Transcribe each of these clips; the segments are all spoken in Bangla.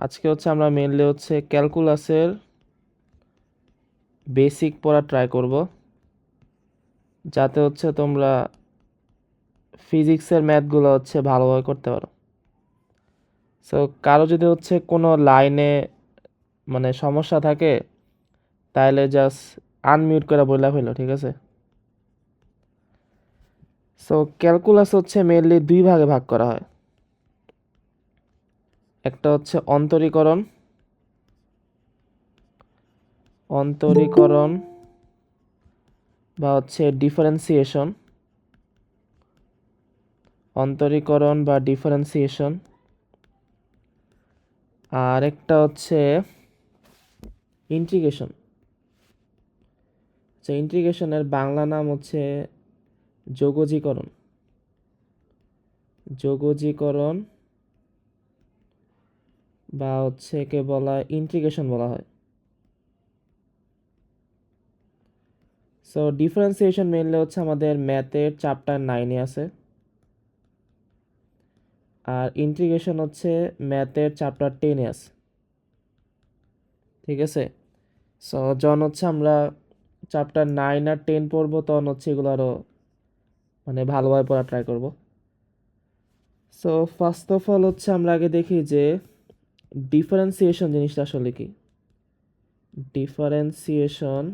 আজকে হচ্ছে আমরা মেনলি হচ্ছে ক্যালকুলাসের বেসিক পড়া ট্রাই করব, যাতে হচ্ছে তোমরা ফিজিক্সের ম্যাথগুলো হচ্ছে ভালোভাবে করতে পারো। সো কারো যদি হচ্ছে কোনো লাইনে মানে সমস্যা থাকে, তাহলে জাস্ট আনমিউট করে বলে ফেলো, ঠিক আছে? সো ক্যালকুলাস হচ্ছে মেনলি দুই ভাগে ভাগ করা হয়। একটা হচ্ছে অন্তরীকরণ অন্তরীকরণ বা হচ্ছে ডিফারেন্সিয়েশন অন্তরীকরণ বা ডিফারেন্সিয়েশন আর একটা হচ্ছে ইন্টিগ্রেশন। ইন্টিগ্রেশনের বাংলা নাম হচ্ছে যোগজীকরণ। যোগজীকরণ বা হচ্ছে একে বলা ইন্টিগ্রেশন বলা হয়। সো ডিফারেন্সিয়েশন মেইনলি হচ্ছে আমাদের ম্যাথের চ্যাপ্টার 9-এ আছে, আর ইন্টিগ্রেশন হচ্ছে ম্যাথের চ্যাপ্টার 10-এ আছে, ঠিক আছে? সো যখন হচ্ছে আমরা চ্যাপ্টার 9 আর 10 পড়বো, তখন হচ্ছে এগুলো আরও মানে ভালোভাবে পড়া ট্রাই করব। সো ফার্স্ট অফ অল হচ্ছে আমরা আগে দেখি যে ডিফারেন্সিয়েশন জিনিসটা আসলে কি। ডিফারেন্সিয়েশন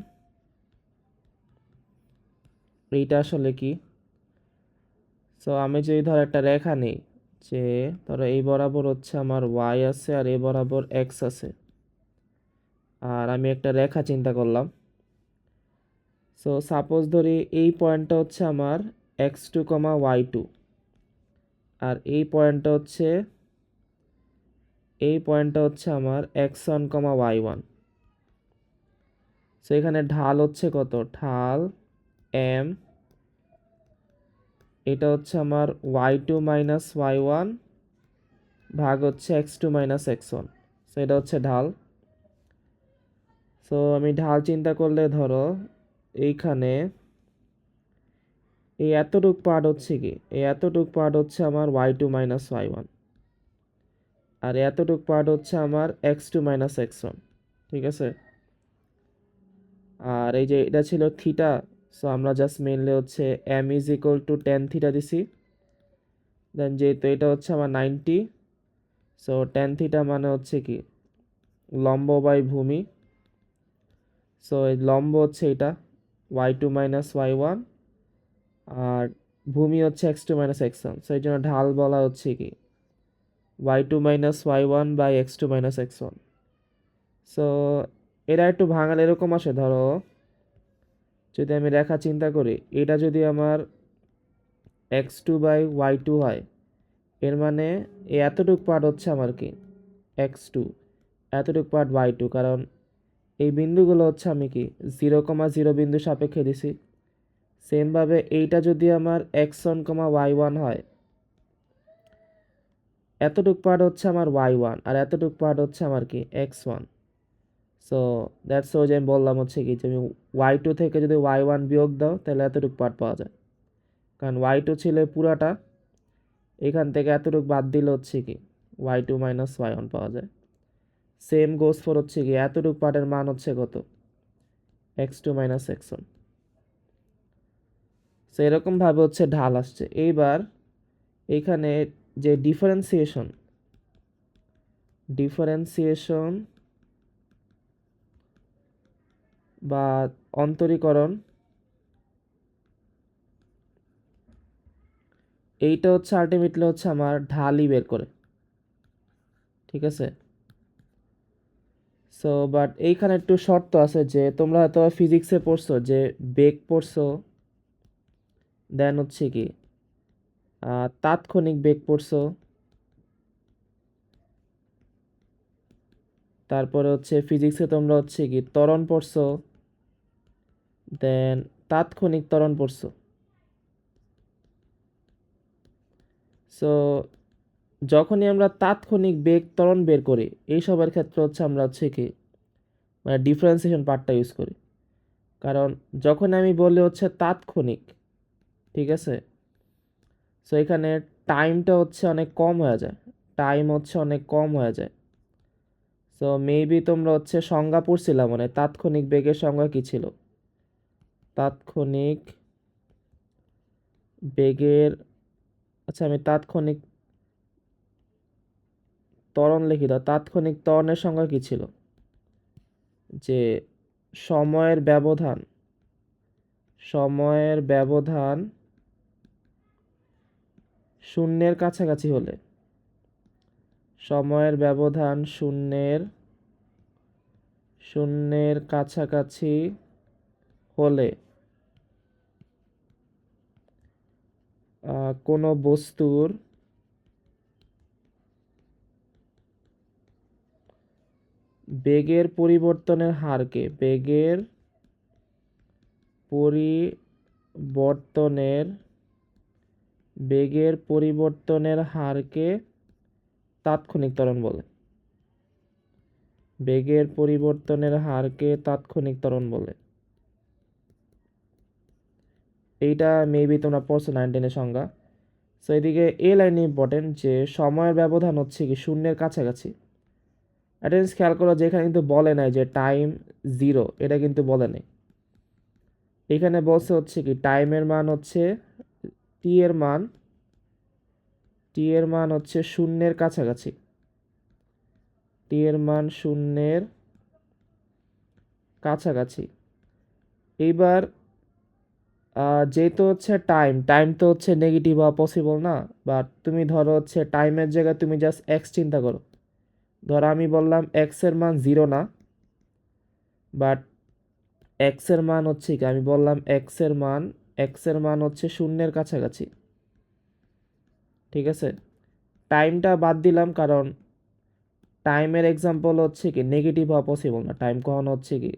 এইটা আসলে কি? সো আমি যদি ধর একটা রেখা নিই, যে ধরো এই বরাবর হচ্ছে আমার ওয়াই আছে আর এই বরাবর এক্স আছে, আর আমি একটা রেখা চিন্তা করলাম। সো সাপোজ ধরি এই পয়েন্টটা হচ্ছে আমার x2, y2, আর এই পয়েন্টটা হচ্ছে আমার x1, y1। সো এখানে ঢাল হচ্ছে কত? ঢাল m। এটা হচ্ছে আমার y2 মাইনাস y1 ভাগ হচ্ছে x2 মাইনাস x1। সো এটা হচ্ছে ঢাল। সো আমি ঢাল চিন্তা করলে ধরো এইখানে এই এতটুক পার্ট হচ্ছে কি, এই এতটুক পার্ট হচ্ছে আমার y2 মাইনাস y1, আর এতটুক পার্ট হচ্ছে আমার x2 মাইনাস x1, ঠিক আছে? আর এই যে এটা ছিল থিটা, সো আমরা জাস্ট মেনলি হচ্ছে m is equal two tan theta দিছি। দেন যেহেতু এটা হচ্ছে আমার 90, সো টেন থিটা মানে হচ্ছে কি লম্ব বাই ভূমি। সো এই লম্ব হচ্ছে এটা y2 মাইনাস y1, আর ভূমি হচ্ছে x2 মাইনাস x1। সো এই জন্য ঢাল বলা হচ্ছে কি y2 minus y1 by x2 minus x1। So এরা একটু ভাঙালে এরকম আসে, ধরো যদি আমি রেখা চিন্তা করি, এটা যদি আমার x2 বাই y2 হয়, এর মানে এই এতটুক পার্ট হচ্ছে আমার কি x2, এতটুক পার্ট y2, কারণ এই বিন্দুগুলো হচ্ছে আমি কি 0,0 বিন্দু সাপেক্ষে দিছি। সেমভাবে এইটা যদি আমার x1, y1 হয়, এতটুক পার্ট হচ্ছে আমার y1 আর এতটুক পার্ট হচ্ছে আমার কি x1। সো দ্যাটস ওয়াই যে আমি বললাম হচ্ছে কি তুমি y2 থেকে যদি y1 বিয়োগ দাও, তাহলে এতটুক পার্ট পাওয়া যায়, কারণ y2 ছিল পুরাটা, এখান থেকে এতটুক বাদ দিলে হচ্ছে কি y2 মাইনাস y1 পাওয়া যায়। সেম গোস ফর হচ্ছে কি এতটুক পার্টের মান হচ্ছে কত x2 মাইনাস x1। সো এরকমভাবে হচ্ছে ঢাল আসছে। এইবার এইখানে যে ডিফারেন্সিয়েশন বা অন্তরীকরণ, এইটা হচ্ছে আলটিমেটলি হচ্ছে আমার ঢালই বের করে, ঠিক আছে? সো বাট এইখানে একটু শর্ত আছে, যে তোমরা হয়তো ফিজিক্সে পড়ছো যে বেগ পড়ছো, দেন হচ্ছে কি তাৎক্ষণিক বেগ পড়ছো, তারপরে হচ্ছে ফিজিক্সে তোমরা হচ্ছে কি ত্বরণ পড়ছো, দেন তাৎক্ষণিক ত্বরণ পড়ছো। সো যখনই আমরা তাৎক্ষণিক বেগ ত্বরণ বের করি, এইসবের ক্ষেত্রে হচ্ছে আমরা হচ্ছে কি মানে ডিফারেন্সিয়েশন পার্টটা ইউজ করি। কারণ যখন আমি বলি হচ্ছে তাৎক্ষণিক, ঠিক আছে, সো এখানে টাইমটা হচ্ছে অনেক কম হয়ে যায়, টাইম হচ্ছে অনেক কম হয়ে যায়। সো মেবি তোমরা হচ্ছে সংজ্ঞা পড়ছিলাম, মানে তাৎক্ষণিক বেগের সংজ্ঞা কি ছিল? তাৎক্ষণিক বেগের, আচ্ছা আমি তাৎক্ষণিক ত্বরণ লিখি দাও। তাৎক্ষণিক ত্বরণের সংজ্ঞা কি ছিল? যে সময়ের ব্যবধান, সময়ের ব্যবধান শূন্যের কাছাকাছি হলে, সময়ের ব্যবধান শূন্যের কাছাকাছি হলে কোনো বস্তুর বেগের পরিবর্তনের হারকে, বেগের পরিবর্তনের হারকে তাৎক্ষণিক ত্বরণ বলে। বেগের পরিবর্তনের হারকে তাৎক্ষণিক ত্বরণ বলে। এইটা মেবি তোমরা পড়ছো 9-10 সংজ্ঞা। সো এদিকে এই লাইন ইম্পর্টেন্ট, যে সময়ের ব্যবধান হচ্ছে কি শূন্যের কাছাকাছি। অ্যাটেন্স খেয়াল করো যে এখানে কিন্তু বলে নাই যে টাইম 0, এটা কিন্তু বলে নাই। এখানে বলছে হচ্ছে কি টাইমের মান হচ্ছে টি এর মান হচ্ছে শূন্যের কাছাকাছি, টি এর মান শূন্যের কাছাকাছি। এইবার যেহেতু হচ্ছে টাইম তো হচ্ছে নেগেটিভ হওয়া পসিবল না, বাট তুমি ধরো হচ্ছে টাইমের জায়গায় তুমি জাস্ট এক্স চিন্তা করো। ধরো আমি বললাম এক্স এর মান 0 না, বাট এক্স এর মান হচ্ছে কি, আমি বললাম এক্স এর মান হচ্ছে শূন্যের কাছাকাছি। ঠিক আছে, টাইমটা বাদ দিলাম কারণ টাইমের এক্সাম্পল হচ্ছে কি নেগেটিভ হওয়া পসিবল না। টাইম কখনো হচ্ছে কি,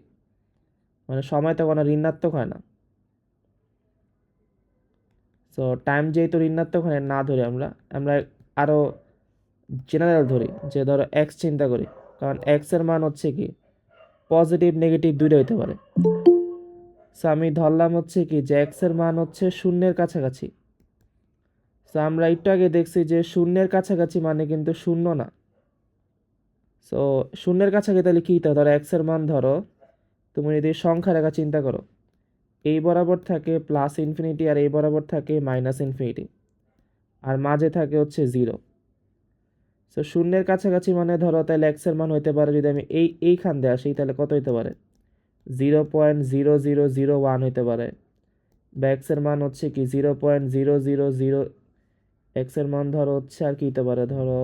মানে সময় তো কোনো ঋণাত্মক হয় না। সো টাইম যেহেতু ঋণাত্মক হয় না ধরি আমরা আরও জেনারেল ধরি, যে ধরো এক্স চিন্তা করি, কারণ এক্স এর মান হচ্ছে কি পজিটিভ নেগেটিভ দুইটা হইতে পারে। সো আমি ধরলাম হচ্ছে কি যে এক্স এর মান হচ্ছে শূন্যের কাছাকাছি। সো আমরা একটু আগে দেখছি যে শূন্যের কাছাকাছি মানে কিন্তু শূন্য না। সো শূন্যের কাছাকাছি তাহলে কী, ধরো এক্স এর মান, ধরো তুমি যদি সংখ্যা রেখা চিন্তা করো, এই বরাবর থাকে প্লাস ইনফিনিটি আর এই বরাবর থাকে মাইনাস ইনফিনিটি, আর মাঝে থাকে হচ্ছে 0। সো শূন্যের কাছাকাছি মানে ধরো তাহলে এক্স এর মান হইতে পারে, যদি আমি এইখান দিয়ে আসি তাহলে কত হইতে পারে, 0.0001 হইতে পারে। বা এক্স এর মান হচ্ছে কি 0.000, এক্স এর মান ধরো হচ্ছে আর কি হতে পারে, ধরো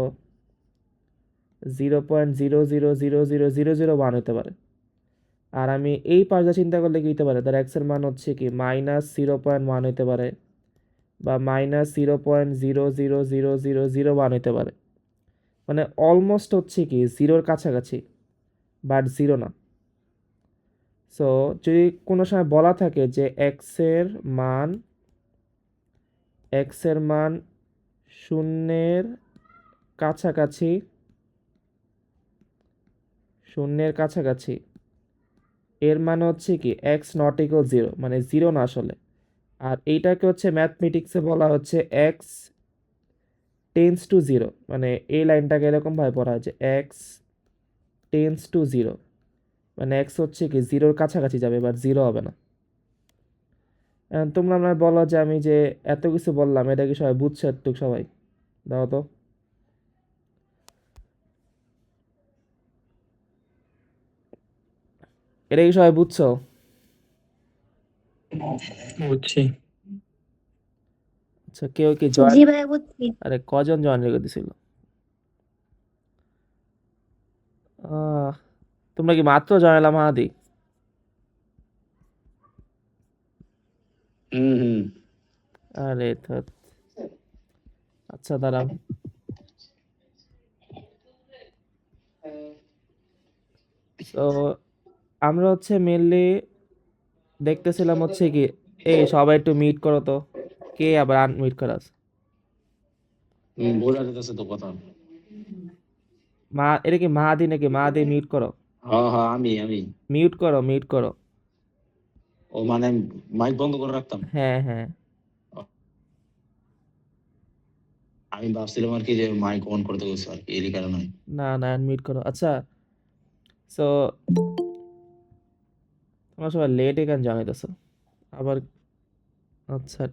0.000001 হতে পারে। আর আমি এই পাশে চিন্তা করলে কি হতে পারে, ধর এক্স এর মান হচ্ছে কি -0.1 হতে পারে, বা -0.000001 হতে পারে। মানে অলমোস্ট হচ্ছে কি 0-র কাছাকাছি, বাট 0 না। সো যদি কোনো সময় বলা থাকে যে এক্স এর মান শূন্যের কাছাকাছি, এর মানে হচ্ছে কি এক্স নট ইকুয়াল 0, মানে 0 না আসলে। আর এইটাকে হচ্ছে ম্যাথমেটিক্সে বলা হচ্ছে এক্স টেন্স টু 0, মানে এই লাইনটাকে এরকমভাবে পড়া হয় যে এক্স টেন্স টু 0, মানে এক্স হচ্ছে কি 0-র কাছাকাছি যাবে, এবার 0 হবে না। তোমরা আমরা বলো যে আমি যে এত কিছু বললাম এটা কি সবাই বুঝছো? একটু সবাই দাও তো। এটা কি সবাই বুঝছো? বুঝছি। আচ্ছা, কেউ কি জয়েন? জি ভাইয়া বুঝছি। আরে কজন জয়েন রেখে দিছিল? তোমরা কি মাত্র জয়েন এলাম হাদি? আরে আচ্ছা দাঁড়াও। তো আমরা হচ্ছে মেনলি দেখতেছিলাম হচ্ছে কি, এই সবাই একটু মিট করো তো, কে আবার আনমিট করা আছে? বোঝা যেতেছে তো কথা। এটা কি মাহাদি নাকি? মাহাদি মিট করো, হ্যাঁ আমি মিউট করো। ও মানে মাইক বন্ধ করে রাখতাম। হ্যাঁ হ্যাঁ, আমি ভাবছিলাম আর কি যে মাইক অন করতে গেছে আর কি, এই কারণে। না না, মিউট করো। আচ্ছা, সো তোমরা সবাই লেটে কেন জানাইতেছো আবার? আচ্ছা,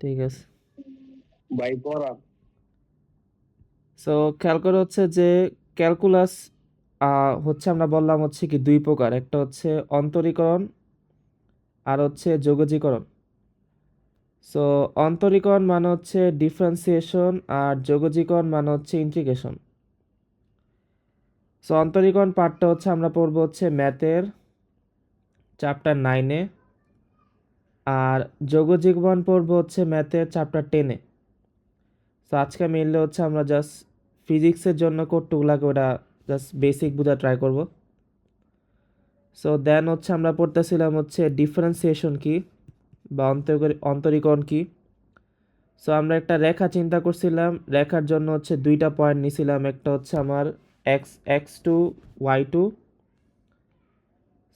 ঠিক আছে। ভাই পড়া। সো খেয়াল করে হচ্ছে যে ক্যালকুলাস হচ্ছে আমরা বললাম হচ্ছে কি দুই প্রকার, একটা হচ্ছে অন্তরীকরণ আর হচ্ছে যোগজীকরণ। সো অন্তরীকরণ মানে হচ্ছে ডিফারেন্সিয়েশন আর যোগজীকরণ মানে হচ্ছে ইন্টিগ্রেশন। সো অন্তরীকরণ পার্টটা হচ্ছে আমরা পড়বো হচ্ছে ম্যাথের চ্যাপ্টার 9-এ, আর যোগজীকরণ পড়বো হচ্ছে ম্যাথের চ্যাপ্টার 10-এ। সো আজকে মেনলি হচ্ছে আমরা জাস্ট ফিজিক্সের জন্য কটুকগুলাকে ওটা জাস্ট বেসিক বোঝা ট্রাই করব। সো দেন হচ্ছে আমরা পড়তেছিলাম হচ্ছে ডিফারেন্সিয়েশন কি বা অন্তরীকরণ কি। সো আমরা একটা রেখা চিন্তা করছিলাম, রেখার জন্য হচ্ছে দুইটা পয়েন্ট নিছিলাম, একটা হচ্ছে আমার x2 y2।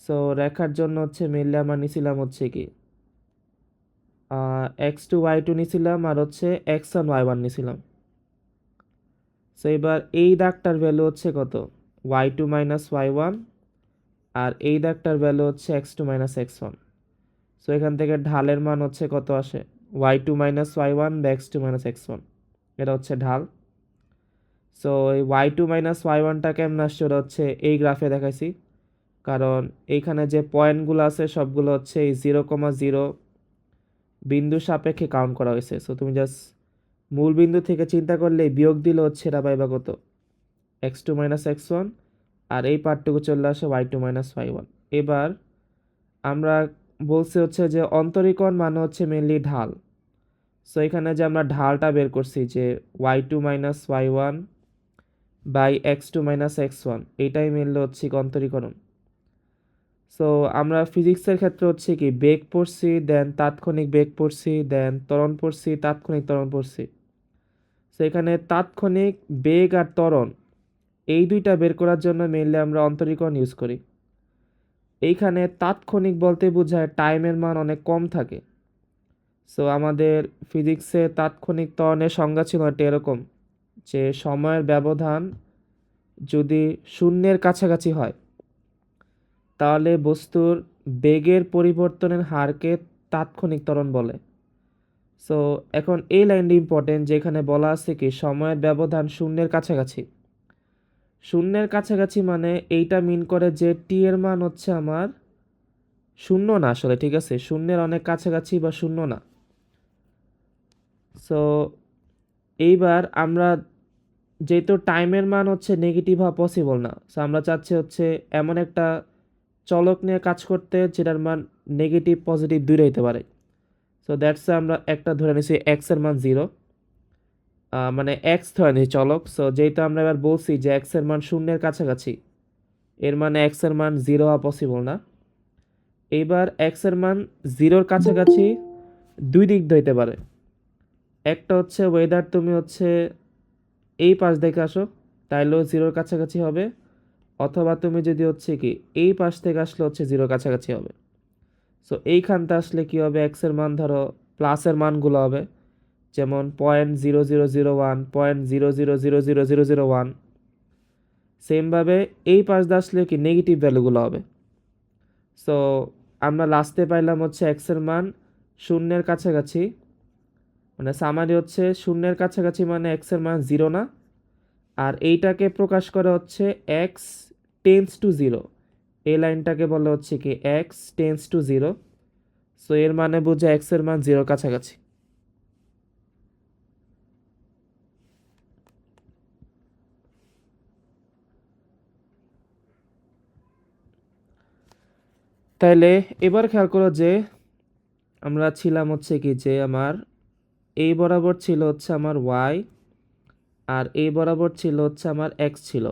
সো রেখার জন্য হচ্ছে মেনলি আমরা নিছিলাম হচ্ছে কি x2 y2 নিছিলাম আর হচ্ছে x1 y1 নিছিলাম। সো এবার এই দাগটার ভ্যালু হচ্ছে কত, y2 মাইনাস y1, আর এই দাগটার ভ্যালু হচ্ছে x2 মাইনাস x1। সো এখান থেকে ঢালের মান হচ্ছে কত আসে, y2 মাইনাস y1 বা x2 মাইনাস x1, এটা হচ্ছে ঢাল। সো এই y2 মাইনাস y1টা কেমন আসছে, ওটা হচ্ছে এই গ্রাফে দেখাইছি, কারণ এইখানে যে পয়েন্টগুলো আছে সবগুলো হচ্ছে এই 0,0 বিন্দু সাপেক্ষে কাউন্ট করা হয়েছে। সো তুমি জাস্ট মূল বিন্দু থেকে চিন্তা করলে বিয়োগ দিলে হচ্ছে এটা পাইবা কত, x2 মাইনাস x1, আর এই পার্টটুকু চলে আসে y2 মাইনাস y1। এবার আমরা বলছি হচ্ছে যে অন্তরীকরণ মানে হচ্ছে মেনলি ঢাল। সো এখানে যে আমরা ঢালটা বের করছি যে y2 minus y1 by x2 minus x1, এইটাই মেনলি হচ্ছে কি অন্তরীকরণ। সো আমরা ফিজিক্সের ক্ষেত্রে হচ্ছে কি বেগ পড়ছি, দেন তাৎক্ষণিক বেগ পড়ছি, দেন ত্বরণ পড়ছি, তাৎক্ষণিক ত্বরণ পড়ছি। সো এখানে তাৎক্ষণিক বেগ আর ত্বরণ এই দুইটা বের করার জন্য মেনলি আমরা অন্তরীকরণ ইউজ করি। এইখানে তাৎক্ষণিক বলতে বোঝায় টাইমের মান অনেক কম থাকে। সো আমাদের ফিজিক্সে তাৎক্ষণিক ত্বরণের সংজ্ঞা ছিল একটা এরকম, যে সময়ের ব্যবধান যদি শূন্যের কাছাকাছি হয় তাহলে বস্তুর বেগের পরিবর্তনের হারকে তাৎক্ষণিক ত্বরণ বলে। সো এখন এই লাইনটি ইম্পর্টেন্ট, যেখানে বলা আছে কি সময়ের ব্যবধান শূন্যের কাছাকাছি। শূন্যের কাছাকাছি মানে এইটা মিন করে যে টি এর মান হচ্ছে আমার শূন্য না আসলে, ঠিক আছে, শূন্যের অনেক কাছাকাছি বা শূন্য না। সো এইবার আমরা যেহেতু টাইমের মান হচ্ছে নেগেটিভ হওয়া পসিবল না, সো আমরা চাচ্ছি হচ্ছে এমন একটা চলক নিয়ে কাজ করতে যেটার মান নেগেটিভ পজিটিভ দুইটা হতে পারে। সো দ্যাটস আমরা একটা ধরে নিছি এক্স এর মান 0, মানে এক্স ধরে নিছি চলক। সো যেহেতু আমরা এবার বলছি যে এক্স এর মান শূন্যের কাছাকাছি, এর মানে এক্স এর মান 0 হওয়া পসিবল না। এইবার এক্স এর মান 0-র কাছাকাছি দুই দিক হইতে পারে। একটা হচ্ছে ওয়েদার তুমি হচ্ছে এই পাশ দেখে আসো তাইলেও 0-র কাছাকাছি হবে, অথবা তুমি যদি হচ্ছে কি এই পাশ থেকে আসলে হচ্ছে 0-র কাছাকাছি হবে। সো এইখানটা আসলে কি হবে, এক্স এর মান ধরো প্লাসের মানগুলো হবে, যেমন 0.0001, 0.000001। সেমভাবে এই পাশ দিয়ে আসলে কি নেগেটিভ ভ্যালুগুলো হবে। সো আমরা লাস্টে পাইলাম হচ্ছে এক্স এর মান শূন্যের কাছাকাছি, মানে সামারি হচ্ছে শূন্যের কাছাকাছি মানে এক্স এর মান 0 না, আর এইটাকে প্রকাশ করে হচ্ছে এক্স টেন্স টু 0, এই লাইনটাকে বলে হচ্ছে কি এক্স টেন্স টু 0। সো এর মানে বুঝে এক্স এর মান 0-র কাছাকাছি। তাইলে এবার খেয়াল করো যে আমরা ছিলাম হচ্ছে কি যে আমার এই বরাবর ছিল হচ্ছে আমার ওয়াই, আর এই বরাবর ছিল হচ্ছে আমার এক্স ছিল,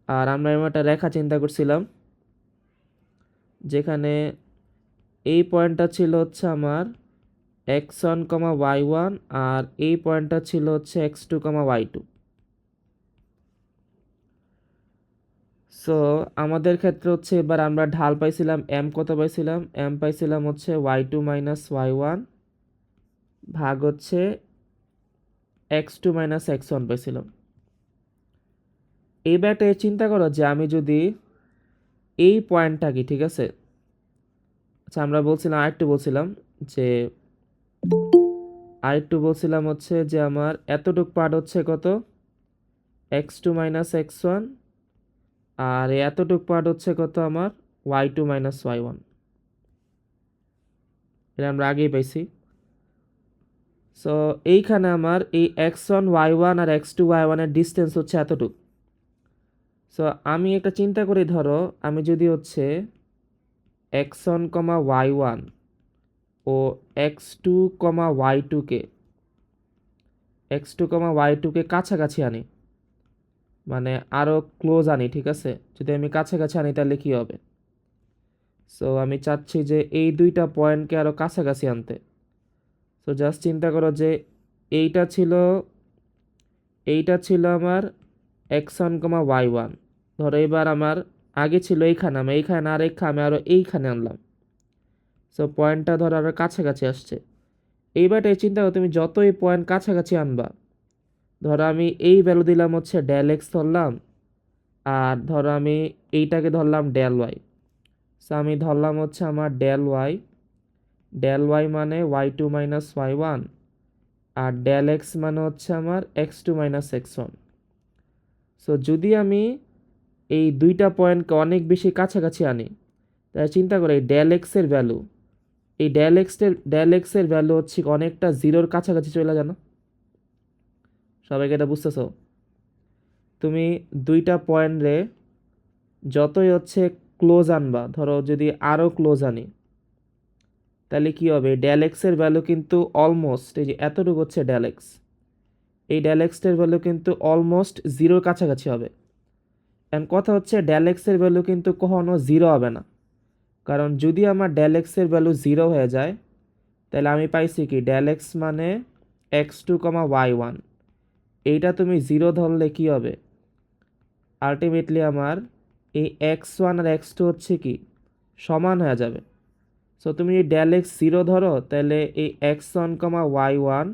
আর আমরা এমন একটা রেখা চিন্তা করছিলাম যেখানে এই পয়েন্টটা ছিল হচ্ছে আমার x1, y1, আর এই পয়েন্টটা ছিল হচ্ছে x2, y2। সো আমাদের ক্ষেত্রে হচ্ছে এবার আমরা ঢাল পাইছিলাম এম, কত পাইছিলাম, এম পাইছিলাম হচ্ছে y2 মাইনাস y1 ভাগ হচ্ছে x2 মাইনাস x1 পাইছিলাম। এইবারটা চিন্তা করো যে আমি যদি এই পয়েন্টটা কি, ঠিক আছে, আচ্ছা আমরা বলছিলাম আরেকটু বলছিলাম হচ্ছে যে আমার এতটুক পার্ট হচ্ছে কত, x2 মাইনাস x1, আর এতটুক পার্ট হচ্ছে কত আমার y2 মাইনাস y1। এটা আমরা আগেই পাইছি। সো এইখানে আমার এই x1 y1 আর x2 y1 এর ডিস্টেন্স হচ্ছে এতটুক। সো আমি একটা চিন্তা করি, ধরো আমি যদি হচ্ছে x1 কমা y1 ও x2 কমা y2 কে কাছাকাছি আনি, মানে আরও ক্লোজ আনি, ঠিক আছে, যদি আমি কাছাকাছি আনি তাহলে কি হবে। সো আমি চাচ্ছি যে এই দুইটা পয়েন্টকে আরও কাছাকাছি আনতে। সো জাস্ট চিন্তা করো যে এইটা ছিল আমার x1 কমা y1, ধরো এবার আমার আগে ছিল এইখানে, আমি এইখানে আর আমি আরও এইখানে আনলাম। সো পয়েন্টটা ধরো আরও কাছাকাছি আসছে। এইবারটা চিন্তা করো তুমি যতই পয়েন্ট কাছাকাছি আনবা, ধরো আমি এই ভ্যালু দিলাম হচ্ছে ডেল এক্স ধরলাম, আর ধরো আমি এইটাকে ধরলাম ডেল ওয়াই। সো আমি ধরলাম হচ্ছে আমার ডেল ওয়াই মানে y2 মাইনাস y1, আর ডেল এক্স মানে হচ্ছে আমার x2 মাইনাস x1। সো যদি আমি এই দুইটা পয়েন্টকে অনেক বেশি কাছাকাছি আনি, তাই চিন্তা করে এই ডেল এক্সের ভ্যালু, এই ডেল এক্সের ভ্যালু হচ্ছে অনেকটা জিরোর কাছাকাছি চলে যায় না? সবাইকে এটা বুঝতেছো? তুমি দুইটা পয়েন্টে যতই হচ্ছে ক্লোজ আনবা, ধরো যদি আরও ক্লোজ আনি, তাহলে কি হবে, ডেল এক্সের ভ্যালু কিন্তু অলমোস্ট, এই যে এতটুকু হচ্ছে ডেল এক্স, এই ডেল এক্সের ভ্যালু কিন্তু অলমোস্ট জিরোর কাছাকাছি হবে। এন্ড কথা হচ্ছে ডেল এক্সের ভ্যালু কিন্তু কখনো জিরো হবে না, কারণ যদি আমার ডেল এক্সের ভ্যালু জিরো হয়ে যায়, তাহলে আমি পাইছি কি ডেল এক্স মানে x2 কমা y1, এইটা তুমি জিরো ধরলে কি হবে, আলটিমেটলি আমার এই x1 আর x2 হচ্ছে কি সমান হয়ে যাবে। সো তুমি এই ডেল এক্স জিরো ধরো, তাহলে এই x1 কমা y1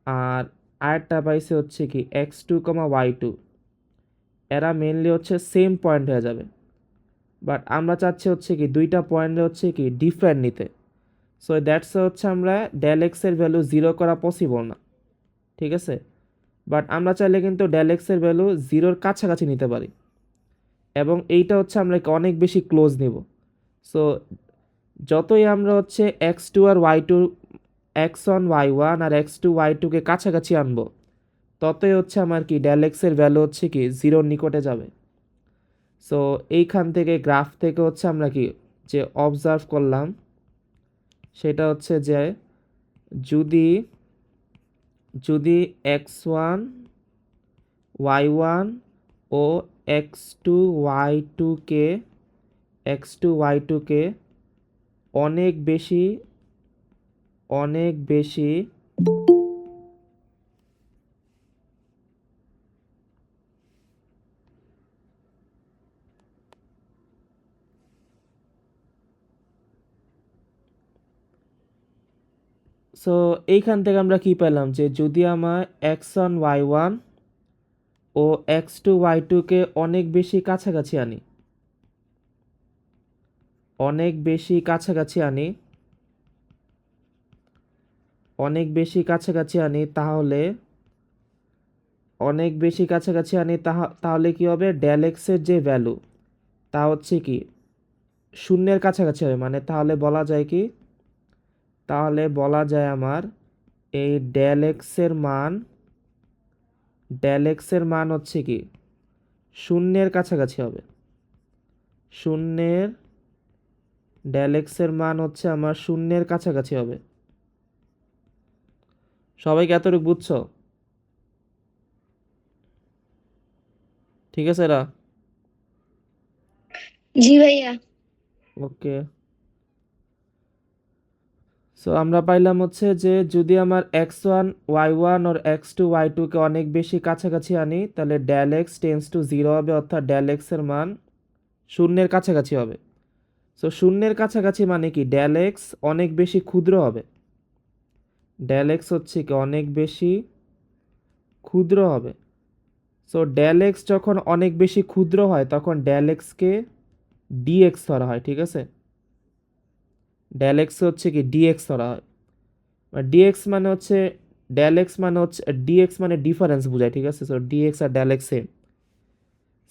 আর আরেকটা পাইছে হচ্ছে কি x2 কমা y2, এরা মেনলি হচ্ছে সেম পয়েন্ট হয়ে যাবে। বাট আমরা চাচ্ছি হচ্ছে কি দুইটা পয়েন্টে হচ্ছে কি ডিফারেন্ট নিতে। সো দ্যাটস হচ্ছে আমরা ডেল এক্সের ভ্যালু জিরো করা পসিবল না, ঠিক আছে। বাট আমরা চাইলে কিন্তু ডেল এক্সের ভ্যালু জিরোর কাছাকাছি নিতে পারি, এবং এইটা হচ্ছে আমরা অনেক বেশি ক্লোজ নিব। সো যতই আমরা হচ্ছে x2 আর y2, x1 y1 আর x2 y2কে কাছাকাছি আনবো, ততই হচ্ছে আমার কি ডেল এক্সের ভ্যালু হচ্ছে কি জিরোর নিকটে যাবে। সো এইখান থেকে গ্রাফ থেকে হচ্ছে আমরা কি যে অবজার্ভ করলাম সেটা হচ্ছে যে যদি যদি x1 y1 ও x2 y2কে অনেক বেশি সো এইখান থেকে আমরা কি পেলাম যে যদি আমার x1 y1 ও x2 y2কে অনেক বেশি কাছাকাছি আনি, অনেক বেশি কাছাকাছি আনি তাহলে কি হবে, ডেল এক্সের যে ভ্যালু তা হচ্ছে কি শূন্যের কাছাকাছি হবে। মানে তাহলে বলা যায় আমার এই ডেল এক্সের মান হচ্ছে কি শূন্যের কাছাকাছি হবে। ডেল এক্সের মান হচ্ছে আমার শূন্যের কাছাকাছি হবে। সবাইকে এতটুকু বুঝছো? ঠিক আছে এরা? জি ভাইয়া। ওকে। সো আমরা পাইলাম হচ্ছে যে যদি আমার x1 y1 আর x2 y2কে অনেক বেশি কাছাকাছি আনি, তাহলে del x tends to zero হবে, অর্থাৎ ডেল এক্সের মান শূন্যের কাছাকাছি হবে। সো শূন্যের কাছাকাছি মানে কি ডেল এক্স অনেক বেশি ক্ষুদ্র হবে, ডেল এক্স হচ্ছে কি অনেক বেশি ক্ষুদ্র হবে। সো ডেল এক্স যখন অনেক বেশি ক্ষুদ্র হয় তখন ডেল এক্সকে ডিএক্স ধরা হয়, ঠিক আছে? ডেল এক্স হচ্ছে কি ডিএক্স ধরা হয়। ডিএক্স মানে হচ্ছে ডেল এক্স মানে হচ্ছে ডিএক্স মানে ডিফারেন্স বোঝায়, ঠিক আছে? সো ডিএক্স আর ডেল এক্স সেম।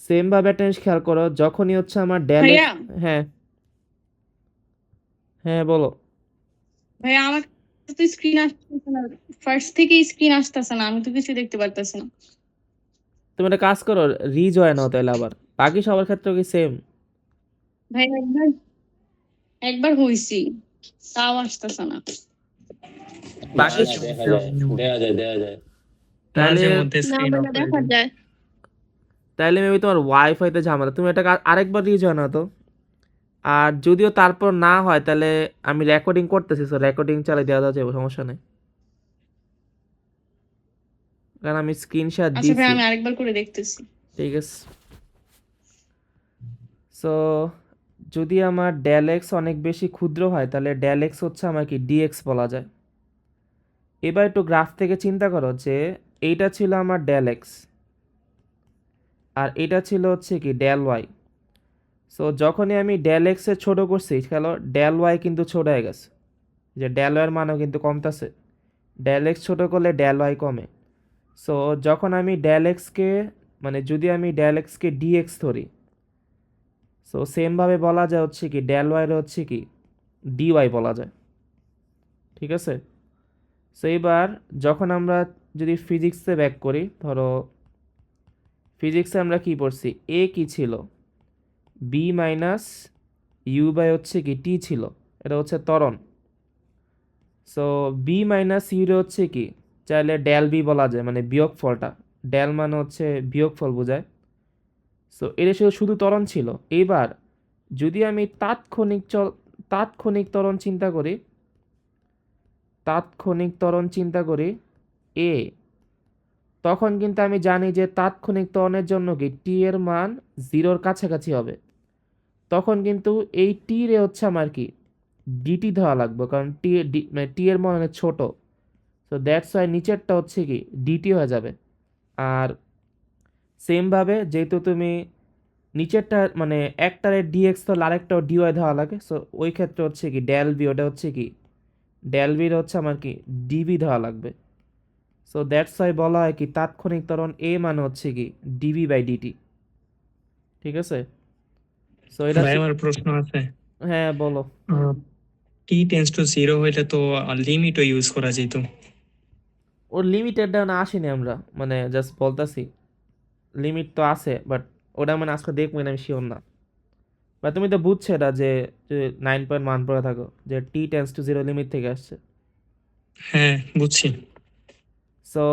সেম ভাবে একটা জিনিস খেয়াল করো, যখনই হচ্ছে আমার ডেল ভাইয়া এক্স, হ্যাঁ হ্যাঁ বলো। ভাইয়া আমার কাছে তো স্ক্রিন আসতেছে না, ফার্স্ট থেকে স্ক্রিন আসতেছে না, আমি তো কিছু দেখতে পারতেছি না। তুমি একটা কাজ করো, রিজয়েন হও তাহলে আবার, বাকি সবার ক্ষেত্রে কি সেম? ভাইয়া একবার একবার হইছি, তাও আসতেছে না। না বাকি না দেখা যায় দেখা যায়। তাহলে মাঝে মধ্যে না স্ক্রিন অফ ভাইয়া হয়ে দেখা যায়। যায়। তাহলে মেবি তোমার ওয়াইফাইতে ঝামেলা, তুমি এটা আরেকবার রিজয়েন হও তো। আর যদিও তারপর না হয় তাহলে আমি রেকর্ডিং করতেছি, সো রেকর্ডিং চালিয়ে দেওয়া যাবে, সমস্যা নেই, কারণ আমি স্ক্রিনশট আচ্ছা ভাই দিছি। আমি আরেকবার করে দেখতেছি। ঠিক আছে। সো যদি আমার ডেল এক্স অনেক বেশি ক্ষুদ্র হয় তাহলে ডেল এক্স হচ্ছে আমার কি ডিএক্স বলা যায়। এবার একটু গ্রাফ থেকে চিন্তা করো যে এইটা ছিল আমার ডেল এক্স আর এটা ছিল হচ্ছে কি ডেল ওয়াই। সো যখনই আমি ডেল এক্সের ছোটো করছি, খেলো ডেল ওয়াই কিন্তু ছোট হয়ে গেছে, যে ডেল ওয়াইয়ের মানও কিন্তু কমতেছে, ডেল এক্স ছোটো করলে ডেল ওয়াই কমে। সো যখন আমি ডেল এক্সকে মানে যদি আমি ডেল এক্সকে ডিএক্স ধরি, সো সেমভাবে বলা যায় হচ্ছে কি ডেল ওয়াইয়ের হচ্ছে কি ডিওয়াই বলা যায়, ঠিক আছে? সো এবার যখন আমরা যদি ফিজিক্সে ব্যাক করি, ধরো ফিজিক্সে আমরা কি পড়ছি, এ কি ছিল, বি মাইনাস ইউ বাই হচ্ছে কি টি ছিল, এটা হচ্ছে ত্বরণ। সো বি মাইনাস ইউর হচ্ছে কি চাইলে ডেল বি বলা যায়, মানে বিয়োগফলটা, ডেল মানে হচ্ছে বিয়োগফল বোঝায়। সো এটা শুধু ত্বরণ ছিল। এবার যদি আমি তাৎক্ষণিক ত্বরণ চিন্তা করি, তাৎক্ষণিক ত্বরণ চিন্তা করি এ, তখন কিন্তু আমি জানি যে তাৎক্ষণিক ত্বরণের জন্য কি টি এর মান জিরোর কাছাকাছি হবে। তখন কিন্তু এই টি রে হচ্ছে আমার কি ডিটি ধরা লাগবে, কারণ মানে টি এর মান অনেক ছোট। সো দ্যাটস ওয়াই নিচেরটা হচ্ছে কি ডিটি হয়ে যাবে। আর সেমভাবে যেহেতু তুমি নিচেরটা মানে একটারে ডিএক্স তো আরেকটাও ডিওয়াই ধরা লাগে, সো ওই ক্ষেত্রে হচ্ছে কি ডেল বি, ওটা হচ্ছে কি ডেল বির হচ্ছে আমার কি ডিবি ধরা লাগবে। সো দ্যাটস ওয়াই বলা হয় কি তাৎক্ষণিক ত্বরণ এ মানে হচ্ছে কি ডিবি বাই ডিটি, ঠিক আছে? সো এটা ভাই আমার প্রশ্ন আছে, হ্যাঁ বলো। টি টেন্স টু জিরো হইলে তো লিমিটও ইউজ করা যেত। ওর লিমিটেডটা না আসেনি আমরা, মানে জাস্ট বলতাছি লিমিট তো আছে, বাট ওটা মানে আজকে দেখবো না, আমি শিওর না। বা তুমি তো বুঝছো এটা যে 9.1 পড়ে থাকো যে টি টেন্স টু জিরো লিমিট থেকে আসছে। হ্যাঁ বুঝছি। সো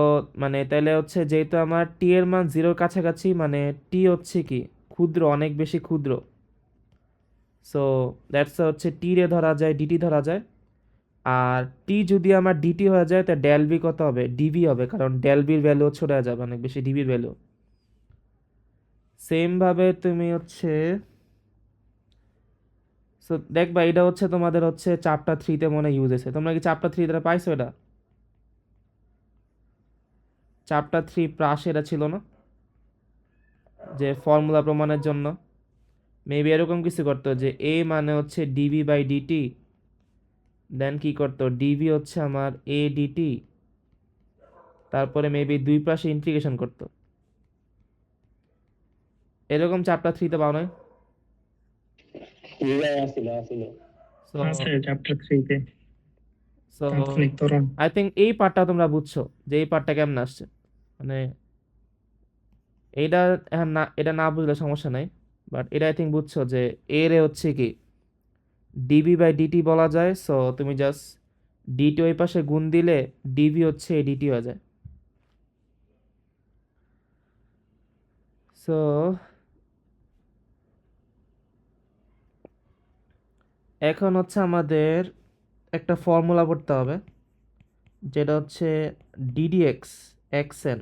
মানে তাহলে হচ্ছে যেহেতু আমার টি এর মান জিরোর কাছাকাছি, মানে টি হচ্ছে কি ক্ষুদ্র, অনেক বেশি ক্ষুদ্র। সো দ্যাটস হচ্ছে টি রে ধরা যায়, ডিটি ধরা যায়। আর টি যদি আমার ডিটি হয়ে যায় তা ডেল বি কত হবে, ডিবি হবে, কারণ ডেল বির ভ্যালু ছোট হয়ে যাবে অনেক বেশি ডিবির ভ্যালু। সেমভাবে তুমি হচ্ছে সো দেখবা এটা হচ্ছে তোমাদের হচ্ছে চ্যাপ্টার 3-তে মনে ইউজ হয়েছে, তোমরা কি চ্যাপ্টার 3 দ্বারা পাইছো এটা? চ্যাপ্টার 3 প্রাস এটা ছিল না, যে ফর্মুলা প্রমাণের জন্য মেবি এরকম কিছু করতো যে এ মানে হচ্ছে ডিবি বাই ডিটি, দেন কি করতো ডিবি হচ্ছে আমার এ ডিটি, তারপরে মেবি দুই পাশে ইন্টিগ্রেশন করতো। এরকম চ্যাপ্টার 3-তে পাও নাই? আসছিল। সো আছে চ্যাপ্টার 3 তে সো তাৎক্ষণিক ত্বরণ। আই থিঙ্ক এই পার্টটা তোমরা বুঝছো যে এই পার্টটা কেমন আসছে, মানে এইটা এখন না, এটা না বুঝলে সমস্যা নাই, বাট এটা আই থিঙ্ক বুঝছো যে এর এ হচ্ছে কি ডিবি বাই ডিটি বলা যায়। সো তুমি জাস্ট ডিটি ওই পাশে গুণ দিলে ডিবি হচ্ছে ডিটি হয়ে যায়। সো এখন হচ্ছে আমাদের একটা ফর্মুলা পড়তে হবে, যেটা হচ্ছে ডিডিএক্স এক্সএন।